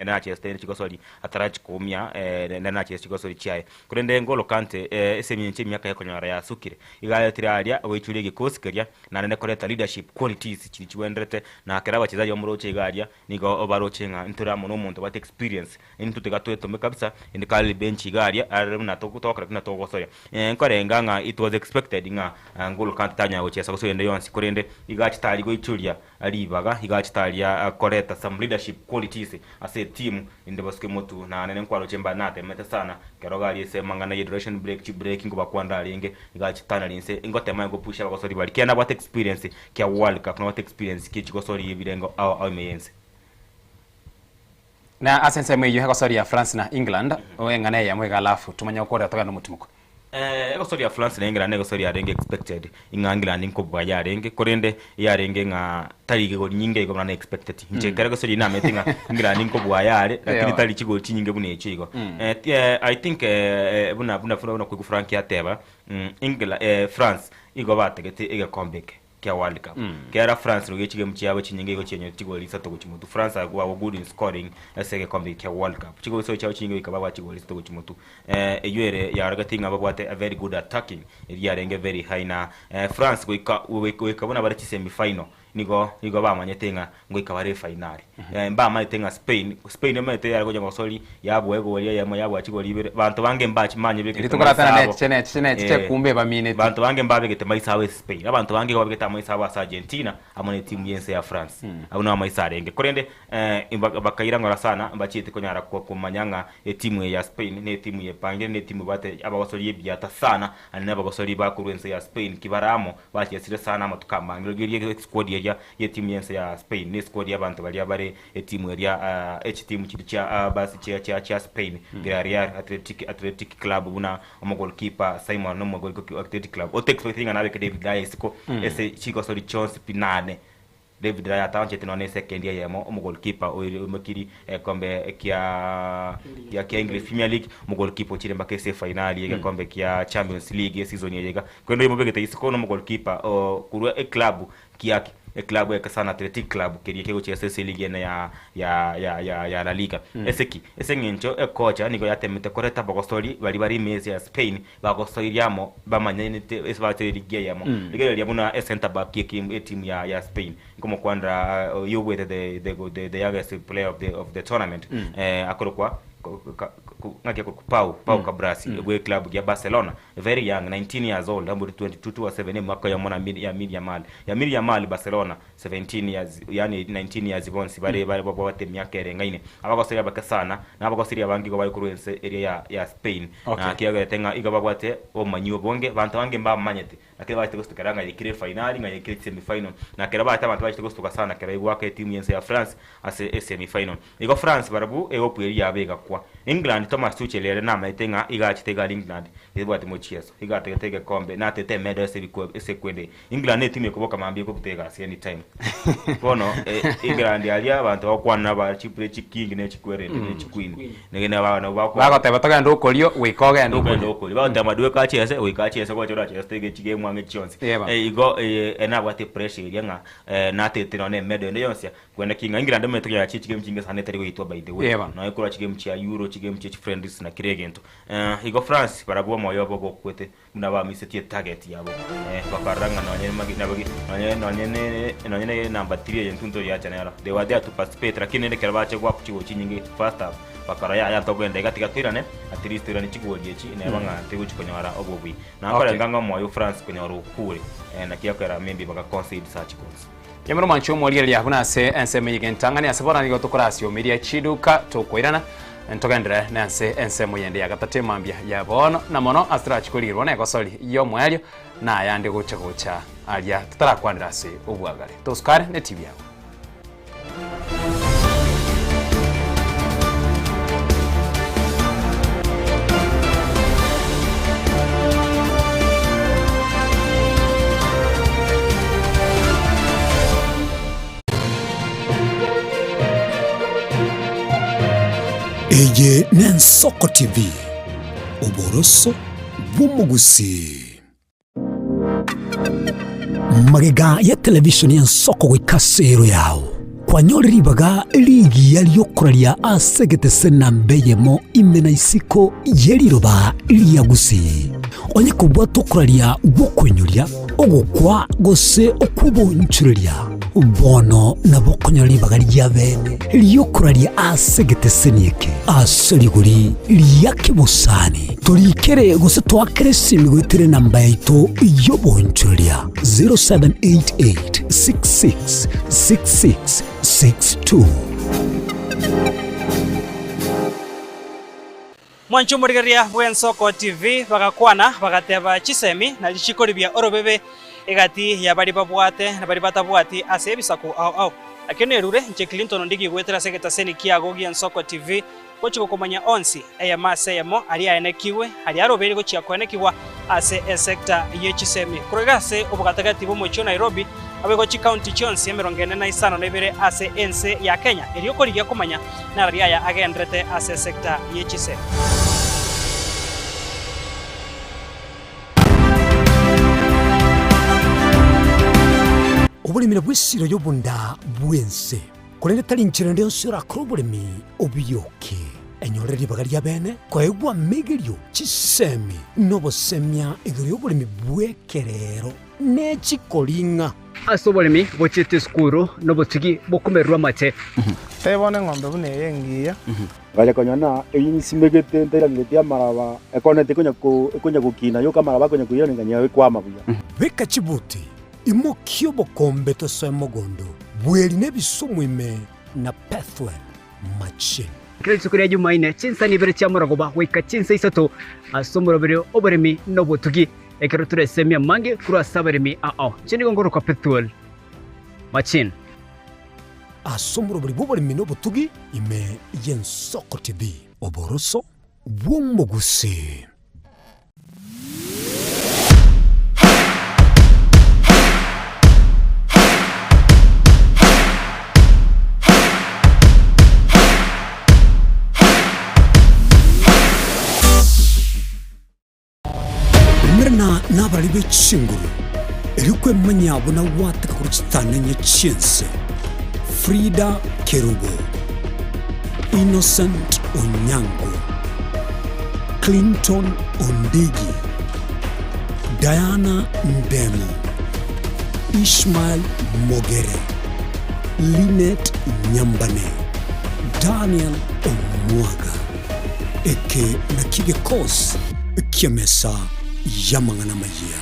Speaker 18: na cheste chikosoli atarachi kumya na cheste chikosoli chiaye kurende Ngolo Kante esemyenche myaka yakonyara ya sukire igaya tiralia wechulie gikosikeria na nene koreta leadership qualities chiwendrete na kera bachezaji omuroche igalia nigo obaroche nga ntura muno muntu bat experience into tegato me kabisa indikali bench igalia arem na tokutoka na togosoya nkorenga nga it was expected nga Ngolo Kante tanya gochesa gosoyende yonsi kurende igachi tali goichulia
Speaker 6: alibaga igachitalia koreta some leadership qualities as a team inde boske mutu na nene kwaro chemba nate mete sana keroga ali se mangana generation breaking kuba kwanda linge igachitana linse ingote mango pusha bakosori bali kena what experience kia World Cup na what experience kichikosori ebirengo au meyense
Speaker 1: na asense mweyo hekosori ya France na England oyengane ya mwega alafu tumanya ukora toka no mutimuko
Speaker 6: ekosori ya France na England ekosori ya renge expected inga England inko bwaya renge korende ya renge nga tari go nyinge go na expected nje kare kosori na metinga England inko bwaya are lakini tari chigo chinyinge bune chigo I think buna ku Frank ya teba England France igo bategete ige comeback kia World Cup kera France ruge chige mchiabo chinyinge go chenyo chigo lisa to kuchimutu France agwa good in scoring asege comeback kia World Cup chigo so chao chinyinge ikaba chigo lisa to kuchimutu eyere ya ragatinga babwate a very good attacking ya renge very high na France go ikabona bari semi final nigo bamanyetenga ngo ikabare finali mba manyetenga Spain mete yari goje ngosoli yabo ego wali yabo achigo libere bantu bange mbachi manye beke
Speaker 1: litukoratana chene kumbe ba minute
Speaker 6: bantu bange mbabe gete maisa we Spain abantu bange go bageta maisa wa Argentina amone timu yense ya France abuna maisa renge korende bakaira ngora sana mbachite konyara ko manyanga timu ya Spain ne timu ye pange ne timu bate abagosoli yebyata sana anene abagosoli bakurense ya Spain kibaramo bachesire sana amatukamba ngiriye squad ya timu yense ya Spain ni squad y'abantu bali abare timu ya team cha basi cha Spain Real Athletic Club buna goalkeeper Simon no goalkeeper Athletic Club o expecting anabe ke David Raya siko ese chiko sori chance pinane David Raya taonche tenone second year yamo goalkeeper o makiri kombe kia English Premier League goalkeeper chile mbake se finali ya kombe kia Champions League season yega kwendo yimobegeta isiko no goalkeeper o kurwa club kiaki club ya Kasana Athletic Club kiri kego cha SSC League na ya La Liga esengencho kocha niko yatemete koreta bagostori bari mezi ya Spain bagostori yamo bamanyene esvate ligue yamo ligue yamuna center back team ya Spain como kwandra you with the youngest player of the tournament akorokwa ngakia Pau Cabrasi we club ya Barcelona very young 19 years old ambu 22 to 7 mwaka ya mwana Lamine Yamal Barcelona 17 years yani 19 years bonsi bare bate myaka erengaine abagosiri abakasana nabagosiri abangi go bari kuruense area ya Spain na kiyaga tenga igabagwate o manyu bonge bantu bange mba manyete akira bate gustukaranga ikire finali nga ikire semi final na kera bate abantu bate gustuka sana kera igwaka timu yense ya France ase semi final igo France barabu egopu eri yabega kwa England Thomas Tuchel yere na maitenga igachitega England ibwate mochieso igatega kombe na tete medal ese kwende England ne timu yokoboka mambi ko kutega anytime bono England yali abantu bakwana ba chipre chiking ne chikwere ne chikwini ne bana
Speaker 1: bako tebatoka ndokolio wikoga
Speaker 6: ndokolio ba ndamadwe ka chese wikachese ko chora chese tege chige mwange chonse igo ena bwate pressure yanga na tete no ne medal ne yonse kwenda kinga England metega ya chichige mchinge sanetari witwa by the way na ikora chige mchi ya Euro chige mchi friends na kiregento igo France barabwo moyo bogo kwete munaba misetie target yabo bakaranga nanyene number 3 yentunto ya chanera they were there to participate lakini ne kerabache kwa kuchigo chinyingi first half bakaraya ya togende gatika twirane at least twirane chigodi echi ne banga teguchi konyara obobwi na akora nganga moyo France konyara ukure na kiyakera maybe baka concede such goals
Speaker 1: yamero mancho mwaliere ya huna se enseme yigentangani asabora nigo tokorasio media chiduka tokoirana ntogendere nanse ensemo yende ya gatate mambia ya bono na mono astra chikolirwa na ekosori yo mwelio na yande gocha alia tutarakwandira se obwagare toskare ne TV yao
Speaker 10: Eye Nensoko TV Uboroso bw'umugusi magega ya television ya Nsoko gwikasero yawo kwanyoriribaga ligi yaliyokuralia asegete sena mbeyemo imena isiko yeliroba liyagusi onye kubwa tokuralia gukwenyulia ogukwa gose okubonchuria bono nabokonyoribaga lyabene liyokuralia asegete senieke asoliguri liyakibusani turikere gose twakere simi gwitire namba yaito yobonchoria 0788666662
Speaker 12: mwancho murigeria bwensoko TV bagakwana bagateba chisemi na lichikoribia orobebe egati ya bari babwate na bari batabwati ase bisaku au akene rure nche Clinton ndigi gwetera segeta seni kiago giensoko TV gochiko komanya onsi eya mase yamo ali aenekiwe ali arobere gochia kwenekiwa ase sector yechisemi kurigase obugatagati bo mocho Nairobi abegochi county chonsi emerongene na isano nebere ase ense ya Kenya eliokorigia komanya na ria ya agendrete ase sector yechisemi.
Speaker 10: obulimira bw'essiro y'obunda bwense kulende tali nchira ndio sura krobulimi obyoke enyole libaga lya bene kwaegwa megelyo chisemi nobosemya igiri y'obulimi bwekerero nechikolinga
Speaker 13: ase obolimi bochete skuru nobotigi bokumerwa mate
Speaker 19: tebone ng'ombe bune yengiya
Speaker 15: gaja konyana eyinsimegete ntera ngetia maraba ekonete konya kukina yo kamaraba konya kuyira nganya we kwama buya
Speaker 10: beka chibuti imokyo bokombe to semogondo bweli nebisumwime na pathway machine
Speaker 13: kile tsukuri Jumaine chinsa ni bere chamuragoba wika chinsa isato asomoro bere oberemi nobotugi ekero ture semia mange kura saberemi chini gongoro ka pathway machine
Speaker 10: asomoro bere boberemi nobotugi ime yensoko TV oboroso bwomogusi. Nabali b'ekishinguru erikwe manyabo na wataka kuruchitananya chinse Frida Kerubo, Innocent Onyango, Clinton Ondigi, Diana Ndemo, Ishmael Mogere, Linet Nyambane, Daniel Omwaga, eke na kigekos kiamesa yamangana maya.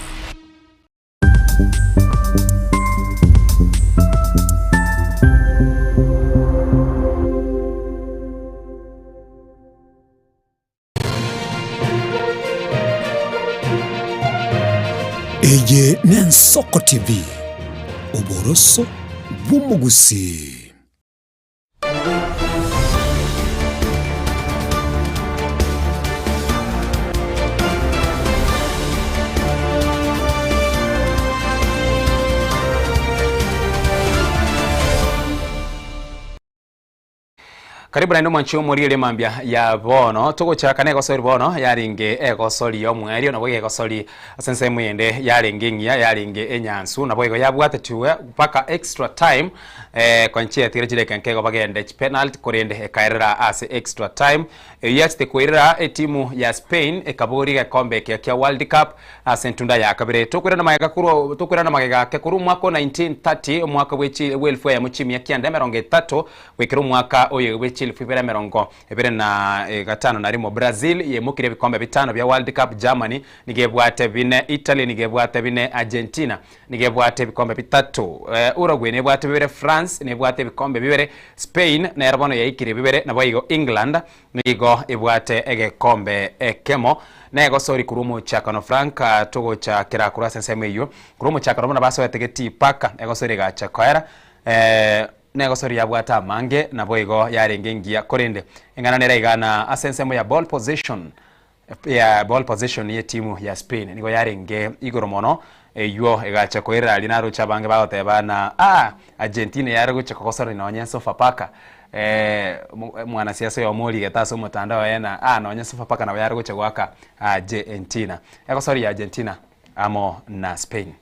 Speaker 10: Eye Nensoko TV oboroso bw'omugusi.
Speaker 1: Karibu na ino mwanchi omuriire mambia ya bono tugochaka na egosori bono yaringe egosori omwerio nabo egosori asense mwende yaringe ngia yaringe enyansu nabo ego yabwate tuwe paka extra time kwanchi atire jire kankego bagende penalty korende ekairira ase extra time yeste koirira etimu ya Spain ekabori ga kombe kya World Cup asentunda ya kabire tukwira na magega kuro tukwira na magega ke kuru mwaka 1930 mwaka wechi welfare ya muchimi ya kianda 30 wekero mwaka oyo wechi Fibera merongo ebere na gatano na rimo Brazil yemukire bikombe bitano bya World Cup. Germany nigebwate bine, Italy nigebwate bine, Argentina nigebwate bikombe bitatu, Uruguay nigebwate bibere, France nigebwate bikombe bibere, Spain na yarabano yaikire bibere na boigo England nigo ibwate egekombe ekemo nego sori kurumu chakano Frank togo cha kira kurasa nseme iyo kurumu chakano na baso yategeti paka ego sori ga chakwera nego sori yabwata mange na boigo yarenge ngia korende engana nera igana asensemo ya ball position ye timu ya Spain nigo yarenge igoro mono yo egacha koira linaro chabange bagoteba na Argentina yarago chakosori na onyenso fapaka mwanasiasa yo muri getaso mutandao yena na onyenso fapaka na yarago chagwaka Argentina egosori ya Argentina amo na Spain.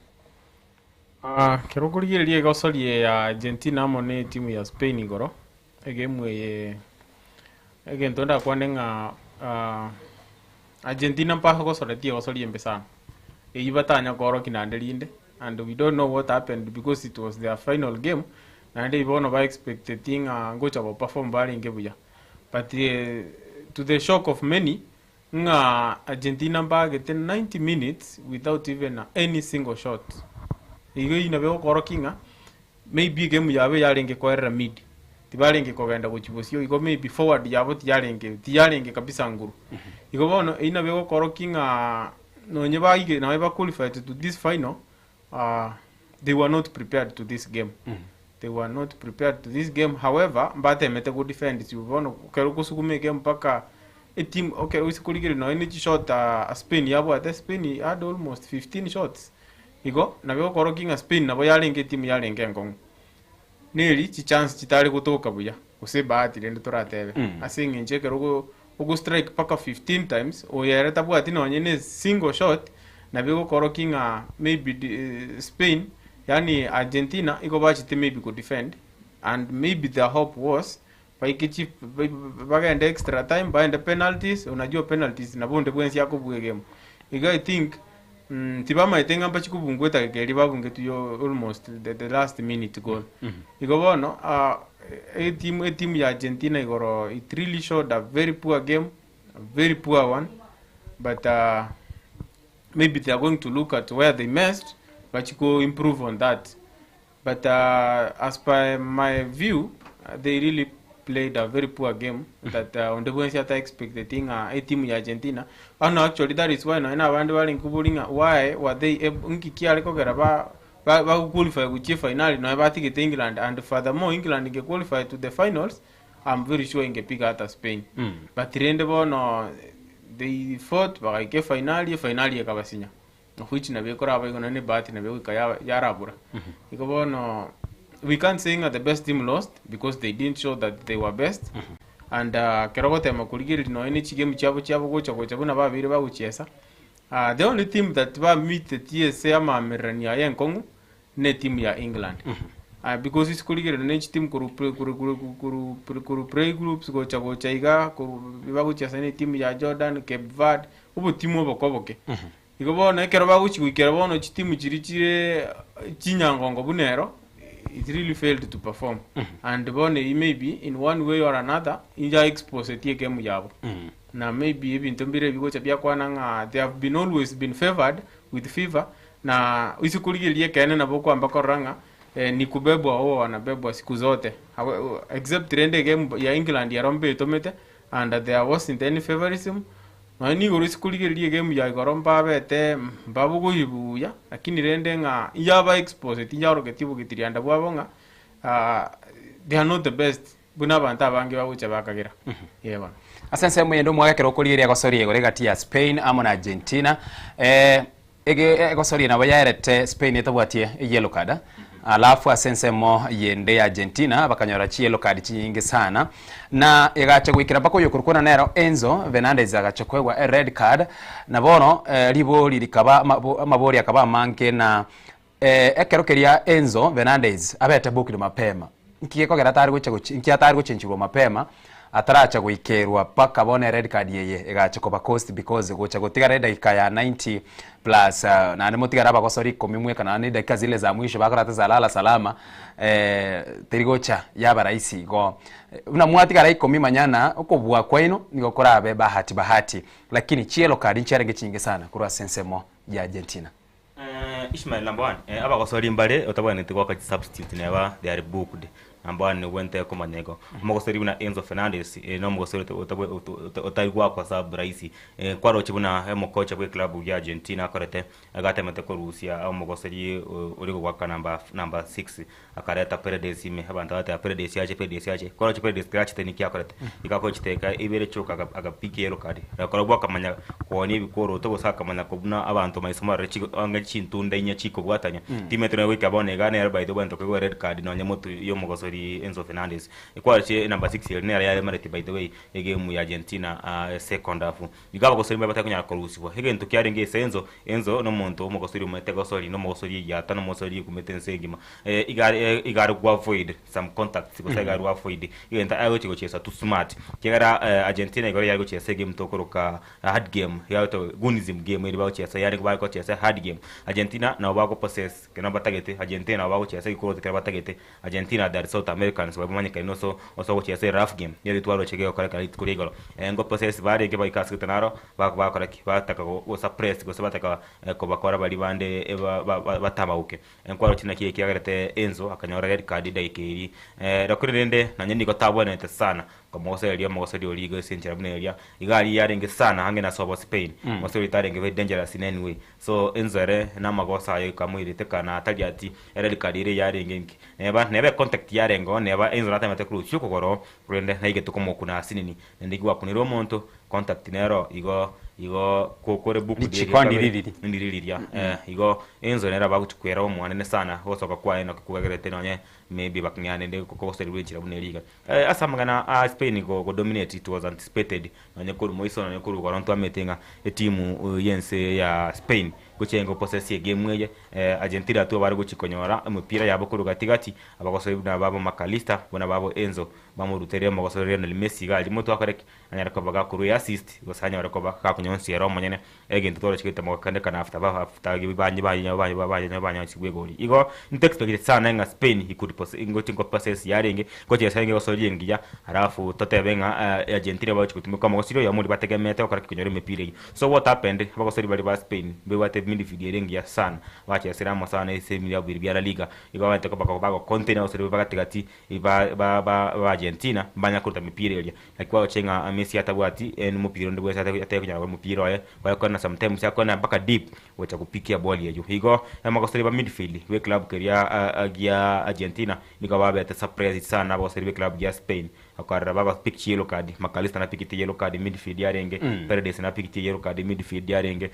Speaker 14: Kirokuriye egosori ya Argentina amo ne timu ya Spain igoro egemwe egentonda kwanenga Argentina mpaka gosoreti egosori empezana batanya koro kinandelinde, and we don't know what happened because it was their final game and they won over expecting go to perform bari ngebuya, but to the shock of many nga Argentina bagete 90 minutes without even any single shot. Igo inabe okorokinga maybe game yabe yarenge koera mid. Tibarenge kogenda kuchibosio igo maybe forward yabo tiyarenge kabisa nguru. Igo bono inabe okorokinga no nyeba ige na eba qualified to this final. They were not prepared to this game. They were not prepared to this game. However, mbate mete go defend you bono kero kusukume game mpaka a team okay usikuligiri no any shot Spain yabo at Spain had almost 15 shots. Igo na bego korokinga Spain nabo yarenge team yarenge ngong. Neri chi chance chitari kutoka buya. Use bahati rende toratebe. Asinge nje kero go strike paka 15 times o yare tabu ati no nyene single shot na bego korokinga maybe Spain yani Argentina iko bachi maybe could defend and maybe the hope was paikichi bagenda extra time baenda penalties unajua penalties na bonde bwensi yako buge game iga I think tibama itenga mpachi kubungweta kekeri babunge tuyo almost the last minute goal igo bono a team ya Argentina igoro it really showed a very poor game, a very poor one, but maybe they are going to look at where they missed but you go improve on that. But as per my view, they really played a very poor game that on the Wednesday I expected a team in Argentina. And actually that is why no ina bandu bali nkubulinga why were they nkikia liko geraba ba qualify with final no ba ticket England and furthermore England get qualify to the finals. I'm very sure ingepiga hata Spain. But rende bono they fought ba ke finali yakabasinya. Which na bekora ba igona ne bati na beka yarabura. Iko bono we can't say that the best team lost because they didn't show that they were best. And kerogote makuligiri no any game chabo gocha na babiri ba uchesa. The only team that ba meet the TSA ama Merania Yankongu ne team ya England. Because it's kuligiri no each team kuru play groups gocha iga ba uchesa ne team ya Jordan, Cape Verde, ubu team obokoboke. Iko bona kero ba uchi kero bona team chirichire chinyangongo bunero. It really failed to perform. And Bonnie maybe in one way or another inja expose tie game yabo. Na maybe even tombire bigo chapia kwananga they have been always been favored with fever na usikuligilie kene na boko ambako ranga ni kubebwa o wanabebwa siku zote. Except rende game ya England ya rombe tomete and there wasn't any favorism. Na ni goro sikuligilie game ya goromba bete mbabu kuyibuya lakini rende nga yaba expose tinjaro ketibu kitirianda bwabonga they are not the best buna banta bange babucha bakagira yeba
Speaker 1: asense mwendo mwagakero kuliria gosori ego regati ya Spain amona Argentina ege gosori na bayarete Spain etabwatie yellow card alafu asense mo yende Argentina bakanyora chi yellow card nyingi sana na igacha gwikira bako yokurukuna nero Enzo Fernandez agacha kwegwa red card na bono libo lirikaba mabori akaba manke na ekerokeria Enzo Fernandez abete bukire mapema nkiyeko geratari gucha nkiyatari guchenchirwa mapema ataracha guikerwa paka bone red card yeye igacha koba cost because gocha gotiga red dakika ya 90 plus na ne motiga raba gosori komimwe kana ni dakika zile za mwisho bakora tazalala salama terigocha yaba raisi go una mwatiga rai komimanyana ukobwa kwaino nigokora be bahati lakini chielo card ncharenge chinge sana kurwa sensemo ya Argentina.
Speaker 18: Ishmael Lambwan aba gosori mbale otabane tigwa ka substitute neba they are booked ambani wente ko manyego mogosori una Enzo Fernandez no mogosori otaigwa kwa sababu raisi kwaro chibuna mokocha bwe club ya Argentina korete agate mate ko Russia au mogosori urigo kwa number 6 akareta Paredes ime abanta ata Paredes yache kwaro Paredes krachi teniki akorete ikako chiteka ibere choka agapiki yellow card akorobwa kamanya ko ni bikoro to saka kamanya ko buna abantu maisoma rechi anga chintunda inya chiko gwatanya timetro wika bone gane by the way to ko red card no nyamoto yo mogosori Enzo Fernandez equality number 6 ne ya mareti by the way game ya Argentina second half igaba gosori mbata kunya korusibo hege ntukiarenge Enzo no muntu mogosori umete gosori no mogosori ya tano mogosori kumetense ngima igari gwa void some contacts ko igari gwa void igenta ayo chiko chesa too smart kigara Argentina igari yago chesa game tokoroka hard game ya to gunism game iri ba chesa yari gwa ko chesa hard game Argentina na ba ko possess kenamba tagete Argentina ba ko chesa ko kenamba tagete Argentina that so South Americans babamanyika inoso oso gochese rough game yeri twaro chege okora kali kuri igoro ngo process bari ke baikasi tanaro bakora ki bataka go suppress go sabataka ko bakora bali bande batamauke enkwaro china kiye kiagarete Enzo akanyora red card daikiri rakurende nanye niko tabone sana como oseria mogoserio liga senchera buneria igari yarenge sana hange na sobo Spain mosori tarenge very dangerous in any way so Enzere na magosa ayo kamwirite kana atari ati red card ire yarenge nebe contact yarengo neba Enzo natamete kuru chuko goro kurende naige tukomo kuna sinini ndigwa kuniro monto contact nero igo kokore buku ndiriria igo Enzo nera bagutukwera omwana sana hosoka kwa eno kugagerete nonye maybe baknyane ndi kokoseri wechira buneriga asamagana Spain go dominate. It was anticipated nonye kuru moiso nonye kuru goronto ametenga timu yense ya Spain guchengo possess ye game weye Argentina tu bari guchikonyora umupira yabo kuru gatigati abagosori na babo Makalista bona babo Enzo bamurutere amagosori Lionel Messi gali moto akareki anyara kobaga kuru assist gosanya barakoba ka kunyonsi yero monyene egento toro chikita mokande kana after gibi banye chigwe goli igo ntekspected sana nga Spain ikuri ingoti ngo possess yarenge goche sange gosori ngiya halafu totebenga Argentina bacho kutumika amagosori ya muri bategemete akareki kunyora imipira so what happened abagosori bari ba Spain bewate midfield yerengia sana wacha seramo sana ese milia bya la liga igawa teko bako container osere bagatigati ba Argentina banya kurta mipira ile akwa chenga Messi atabwati en mupira ndo bwesa atakunya mupira ye kwa kona sometimes yakona baka deep wacha kupikia ball yejo higo amakosere ba midfield we club career agia Argentina nikawa beta surprise sana ba osere club ya Spain akara baba pick yellow card Makalista na pick yellow card midfield yarenge Paredes na pick yellow card midfield yarenge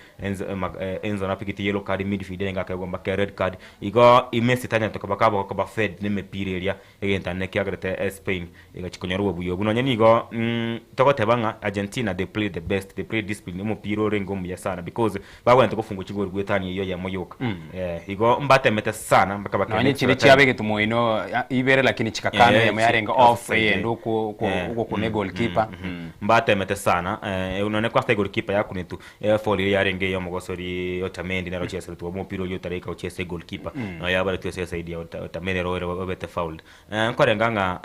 Speaker 18: Enzo na pick yellow card midfield yarenge akagomba red card igo imesi tanya tokabakabo ko ba Fed neme pirelia egenta ne kiagrete Spain igachikonyaruwa buyo bunonya nigo tokotebanga Argentina they play the best, they play discipline mo piro rengo mu sana because bagwente kufunga chigoro gwetani iyo ya moyoka igo mbate meta sana bakabaka
Speaker 1: nanye chile chiabege tumuino ibere lakini chikakano ya yarenga off nduko uko kune goalkeeper
Speaker 18: mbate meta sana unone kwa sta goalkeeper yakunetu foli yarenge yo mogosori Otamendi naro chese tu mo piro yo tareka chese goalkeeper no yabara tu chese idea Otamendi ro bete fouled nkorenganga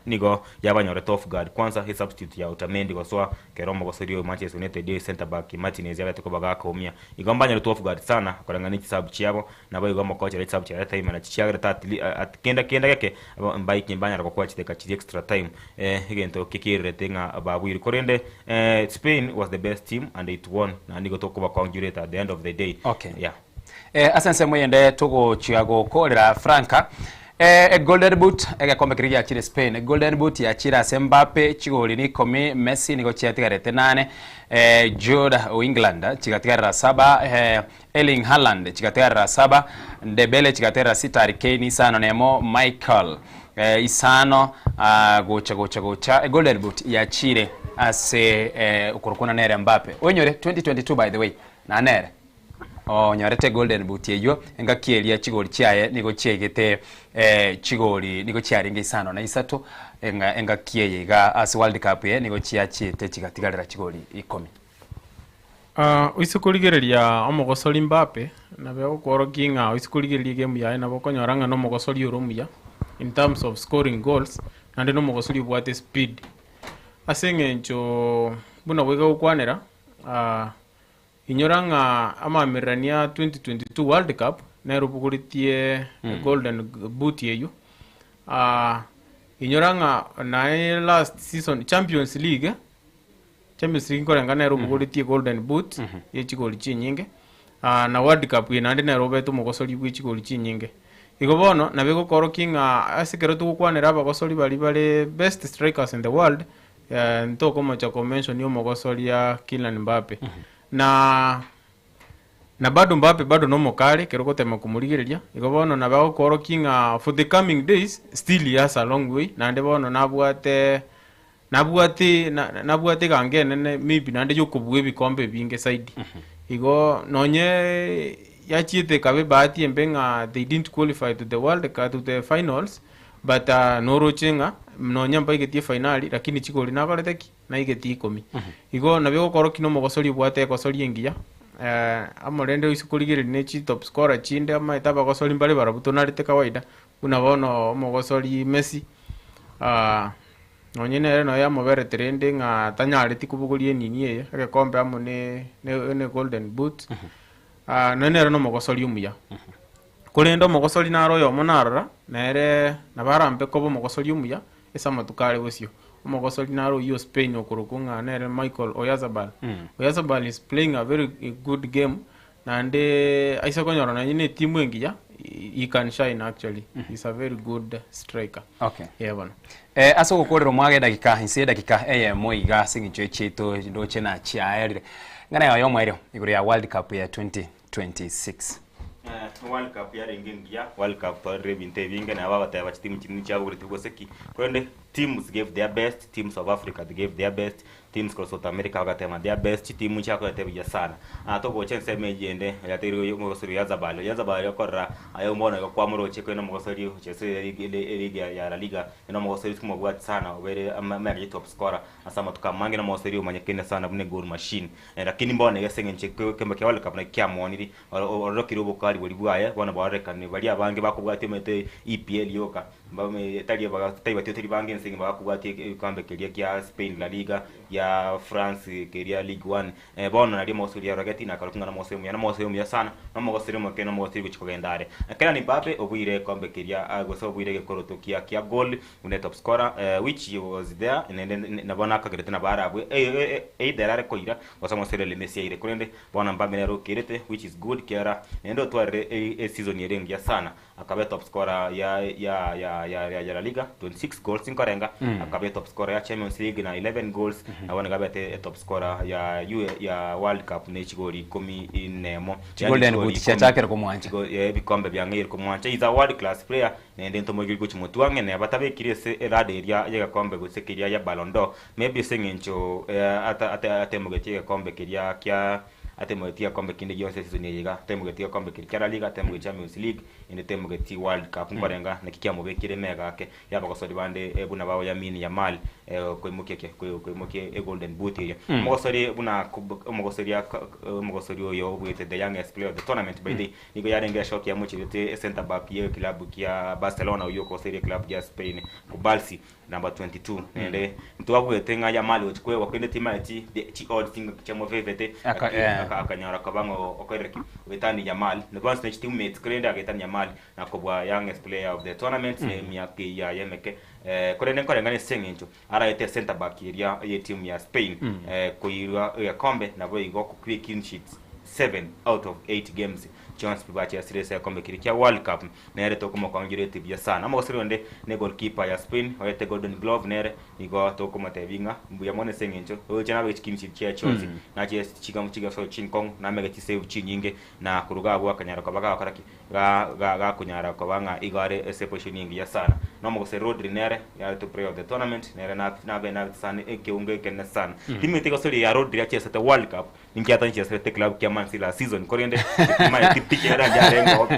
Speaker 18: nigo yabanyore off guard kwanza his substitute ya Otamendi goswa keromo gosori Manchester United center back Martinez yabate ko baga komia igombanya off guard sana koranga ni sub chiabo na bayo gomo coach right sub chia time na chiagra tatli kenda yake mbai kimbanya ko kwa chiteka chi extra time igento kikire tenga babu korende Spain was the best team and it won na nigo to ko conjurate at the end of the day.
Speaker 1: Okay.
Speaker 18: Yeah.
Speaker 1: Asense moyende tugo chiago kolera Franca Golden Boot kombe kirija chile Spain Golden Boot ya chira Mbappe chigoli ni komi Messi niko chiatigarete 8 Jude England chigatigara 7 Erling Haaland chigatigara 7 Dembele chigatigara 6 Harry Kane Isano Nemo Michael Isano gocha Golden Boot ya chile ase ukurukuna nere Mbappe wenyore 2022 by the way na nere nyorete Golden Boot yeyo enga kielia chigoli chiaye niko chiegete chigoli niko chiaringe Isano na isato enga kieye ga as World Cup ye niko chiachite chigatigalera chigoli 10
Speaker 14: uisukuligereria omogosori Mbappe nabe okorokinga uisukuligereria game yaye nabo konyoranga no mogosori urumya in terms of scoring goals nande no mogosori bwate speed asengencho buna wega ukwanera inyoranga amamirania 2022 World Cup nerubukuritie Golden Boot yeyu inyoranga na last season Champions League korenga nerubukuritie Golden Boot yechigoli chinyinge na World Cup inande nerobeto mogosori bwechigoli chinyinge igobono nabego korokinga asikero tukwanera abagosori bali best strikers in the world ntoko mocha convention yo mogosori ya Kylian Mbappe na bado Mbappe bado no mokale keroko tema kumuligereria igobono na bago korokinga for the coming days still yes a long way na ndebono nabuate kangene maybe nande yokubwe bikombe binge side igo nonye yachite kabe bahati embenga they didn't qualify to the World Cup to the finals but norochenga mnonya mba igetie finali lakini chigoli nabareteki na igetie 10 igo nabego korokino mogosori bwate ekosori engiya amorende usikurigire ne chi top scorer chinde ama itaba gosori mbali barabuto narite kawaida una bono mogosori Messi nonyene rero no ya mobere trending tanyariti kubugurie nini ye agekombe amo ne golden boot none rero no mogosori umuya kurendo mogosori naro yo monarara nere nabarambe kobo mogosori umuya esa matukare gosio mogosori naro yo Spain okurukunga nere Michael Oyarzabal Oyarzabal is playing a very good game nande aisa konyoro na nyine timu engiya he can shine actually. He's a very good striker.
Speaker 1: Okay.
Speaker 14: Yeah, bana.
Speaker 1: Aso gukorera mwage dakika inse dakika moiga singicho chito ndoche na chiaere. Ngana yo mweryo iguru ya World Cup ya 2026.
Speaker 18: World Cup ya rengengia World Cup rebinte vinga na baba taba timu chini cha uri tugoseki. Kwende teams gave their best, teams of Africa they gave their best, teams cross South America wakatema their best, timu chako yatebya sana. Toko chense mejende yatiri yo mogosori Yazabal yakora ayo mbona kwa muroche kwena mogosori chese ligi ya La Liga ino mogosori kuma bwat sana were amari top scorer asama tukamange na mogosori umanyekene sana bune goal machine. Lakini mbona yasenge ncheke kemba kwa World Cup na kya moniri orokiro bokali boli bwaye bwana barekane bali abange bakubwate mete EPL yoka mbame tali bagataiba totali bange nsinga bakubwate kambe kelia kya Spain La Liga ya France kelia Ligue 1 bona nali mogosori ya Argentina karukunga na mogosori ya sana na mogosori mo kena mogosori kuchikogendare kena ni Mbappe obwire kambe kelia agoso obwire gekoroto kya goal une top scorer which was there na bona kagrete na barabu derare koira wasamo sele Messi ire kurende bona Mbappe nero kirete which is good kera ndo tware season yerengia sana akabe top scorer ya La Liga 26 goals inkorenga akabe top scorer ya Champions League na 11 goals abona gabe top scorer ya World Cup ne chigori 14
Speaker 1: golden boot chachakera ko mwanje
Speaker 18: bikombe byangire ko mwanje is a world class player nende ntomogiri ko chimutwange ne batabe kirese erade ya gakombe gusekiria ya Ballon d'Or maybe sengencho atemogetie gakombe kiria kya atemogetia kombe kinde yonse season yega atemogetia kombe kya La Liga atemogetia Champions League ine atemogetia World Cup ngorenga nekikia mubekire mega ke yaba kosodi bande ebuna bawo ya mini ya mal koimuke golden boot ya mogosori buna mogosori yo with the youngest player of the tournament by the nigo yarenga shock ya muchite center back ye club kia Barcelona uyo kosori club ya Spain ku Balsi number 22 nende mtu wabwe tenga ya mali ochikwe wakwende timati the odd thing chamo vevete akanyara kabango okoreki wetani ya mali the once next teammates krenda aketani ya mali na kobwa youngest player of the tournament miaki ya yemeke korene korengane sengenjo ara ete center back ya team ya Spain koirwa ya kombe na boy go ku clean sheets 7 out of 8 games chance pibachi asirese ya kombe kirikia World Cup nere to kuma kwangire tibia sana ama osiri onde ne goalkeeper ya Spain oyete golden glove nere igo to kuma tevinga mbuya mone sengencho ochana be chikinchi chia Chelsea na je chiga so chinkong na mega save chinyinge na kuruga abo akanyara kabaga karaki ga kunyara kabanga igare sepositioning ya sana no mo se Rodri nere ya to play of the tournament nere na be na sana ekeunge kenna sana timu tiko sori ya Rodri ya chesa World Cup ningiata chesa te club kia Man City la season korende tikera jarengo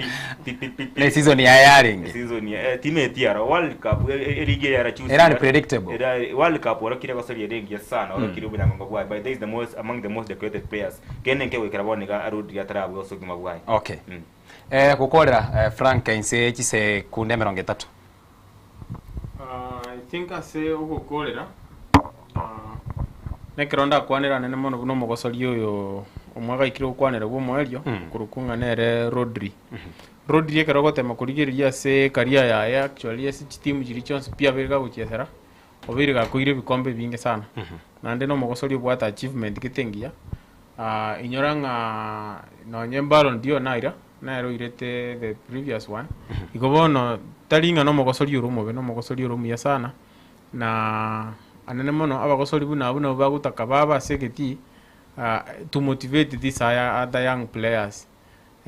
Speaker 1: le season ya yaring
Speaker 18: season ya teammate ya World Cup erige ya choose
Speaker 1: era unpredictable
Speaker 18: World Cup ora kire basori yerengi sana ora kire buna ngo bwa by this the most among the most decorated players kenen ke wekera bonika Rodri ya trabo so gima bwa
Speaker 1: okay gukorera Frank inse chise kunde 30
Speaker 14: I think ase gukorera nekironda kwanira nene mono no mogosori uyo omwaga ikiro kwanira gwo mwerio kurukunga nere Rodri Rodri kerogote makurigiria se career ya actually ese team jiri chance pia bega guchesera obiriga kuire bikombe binge sana na ndeno mogosori bwata achievement kitengia inyoranga no nyembalo ndio naira nairo irete the previous one igobono talinga no mogosori urumo no mogosori urumo ya sana na anene mono abagosori buna bagutaka baba segeti to motivate these other young players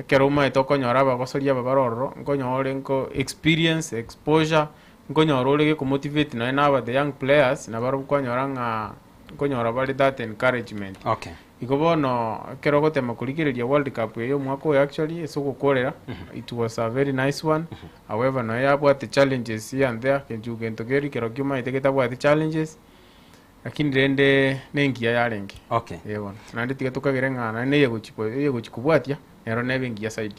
Speaker 14: keroma etokonyora abagosori ababaroro nkonyore nko experience exposure nkonyora ko motivate na aba the young players na baro konyora nkonyora bali that encouragement
Speaker 1: okay
Speaker 14: ikobono kerogote makurikireria World Cup yo mwako actually esogokorera it was a very nice one however no yabwa the challenges here and there kenjugento keri kerokima itegeta bwa the challenges lakini rende nengia yarengi
Speaker 1: okay
Speaker 14: yebo nandi tiga tukagire ngana ne yegukubwatia nero nebengia side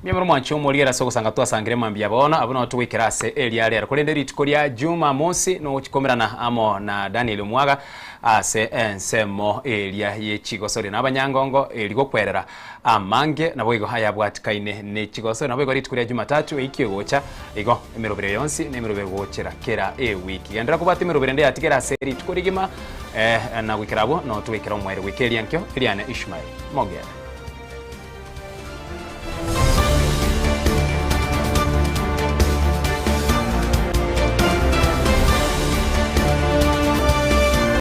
Speaker 1: Miamoro mwancho muriera soko sanga twasangire mambia bona abona tuwikira se area rero kurende ritiko rya Juma Mosi no chikomerana amo na Daniel Mwaga ase ensemo area yechigosori nabanyangongo erigo kwerera amange nabo igo haya bwatikaine ne chigosori nabo igo ritiko rya Jumatatu ikigocha igo emerobere yonsi ne emerobere gochera kera wiki gendera kubati emerobere ndi atigera se ritiko rigima na wikirabo no tuwikira omwere wikeria nkyo Eliane Ishmael Mogera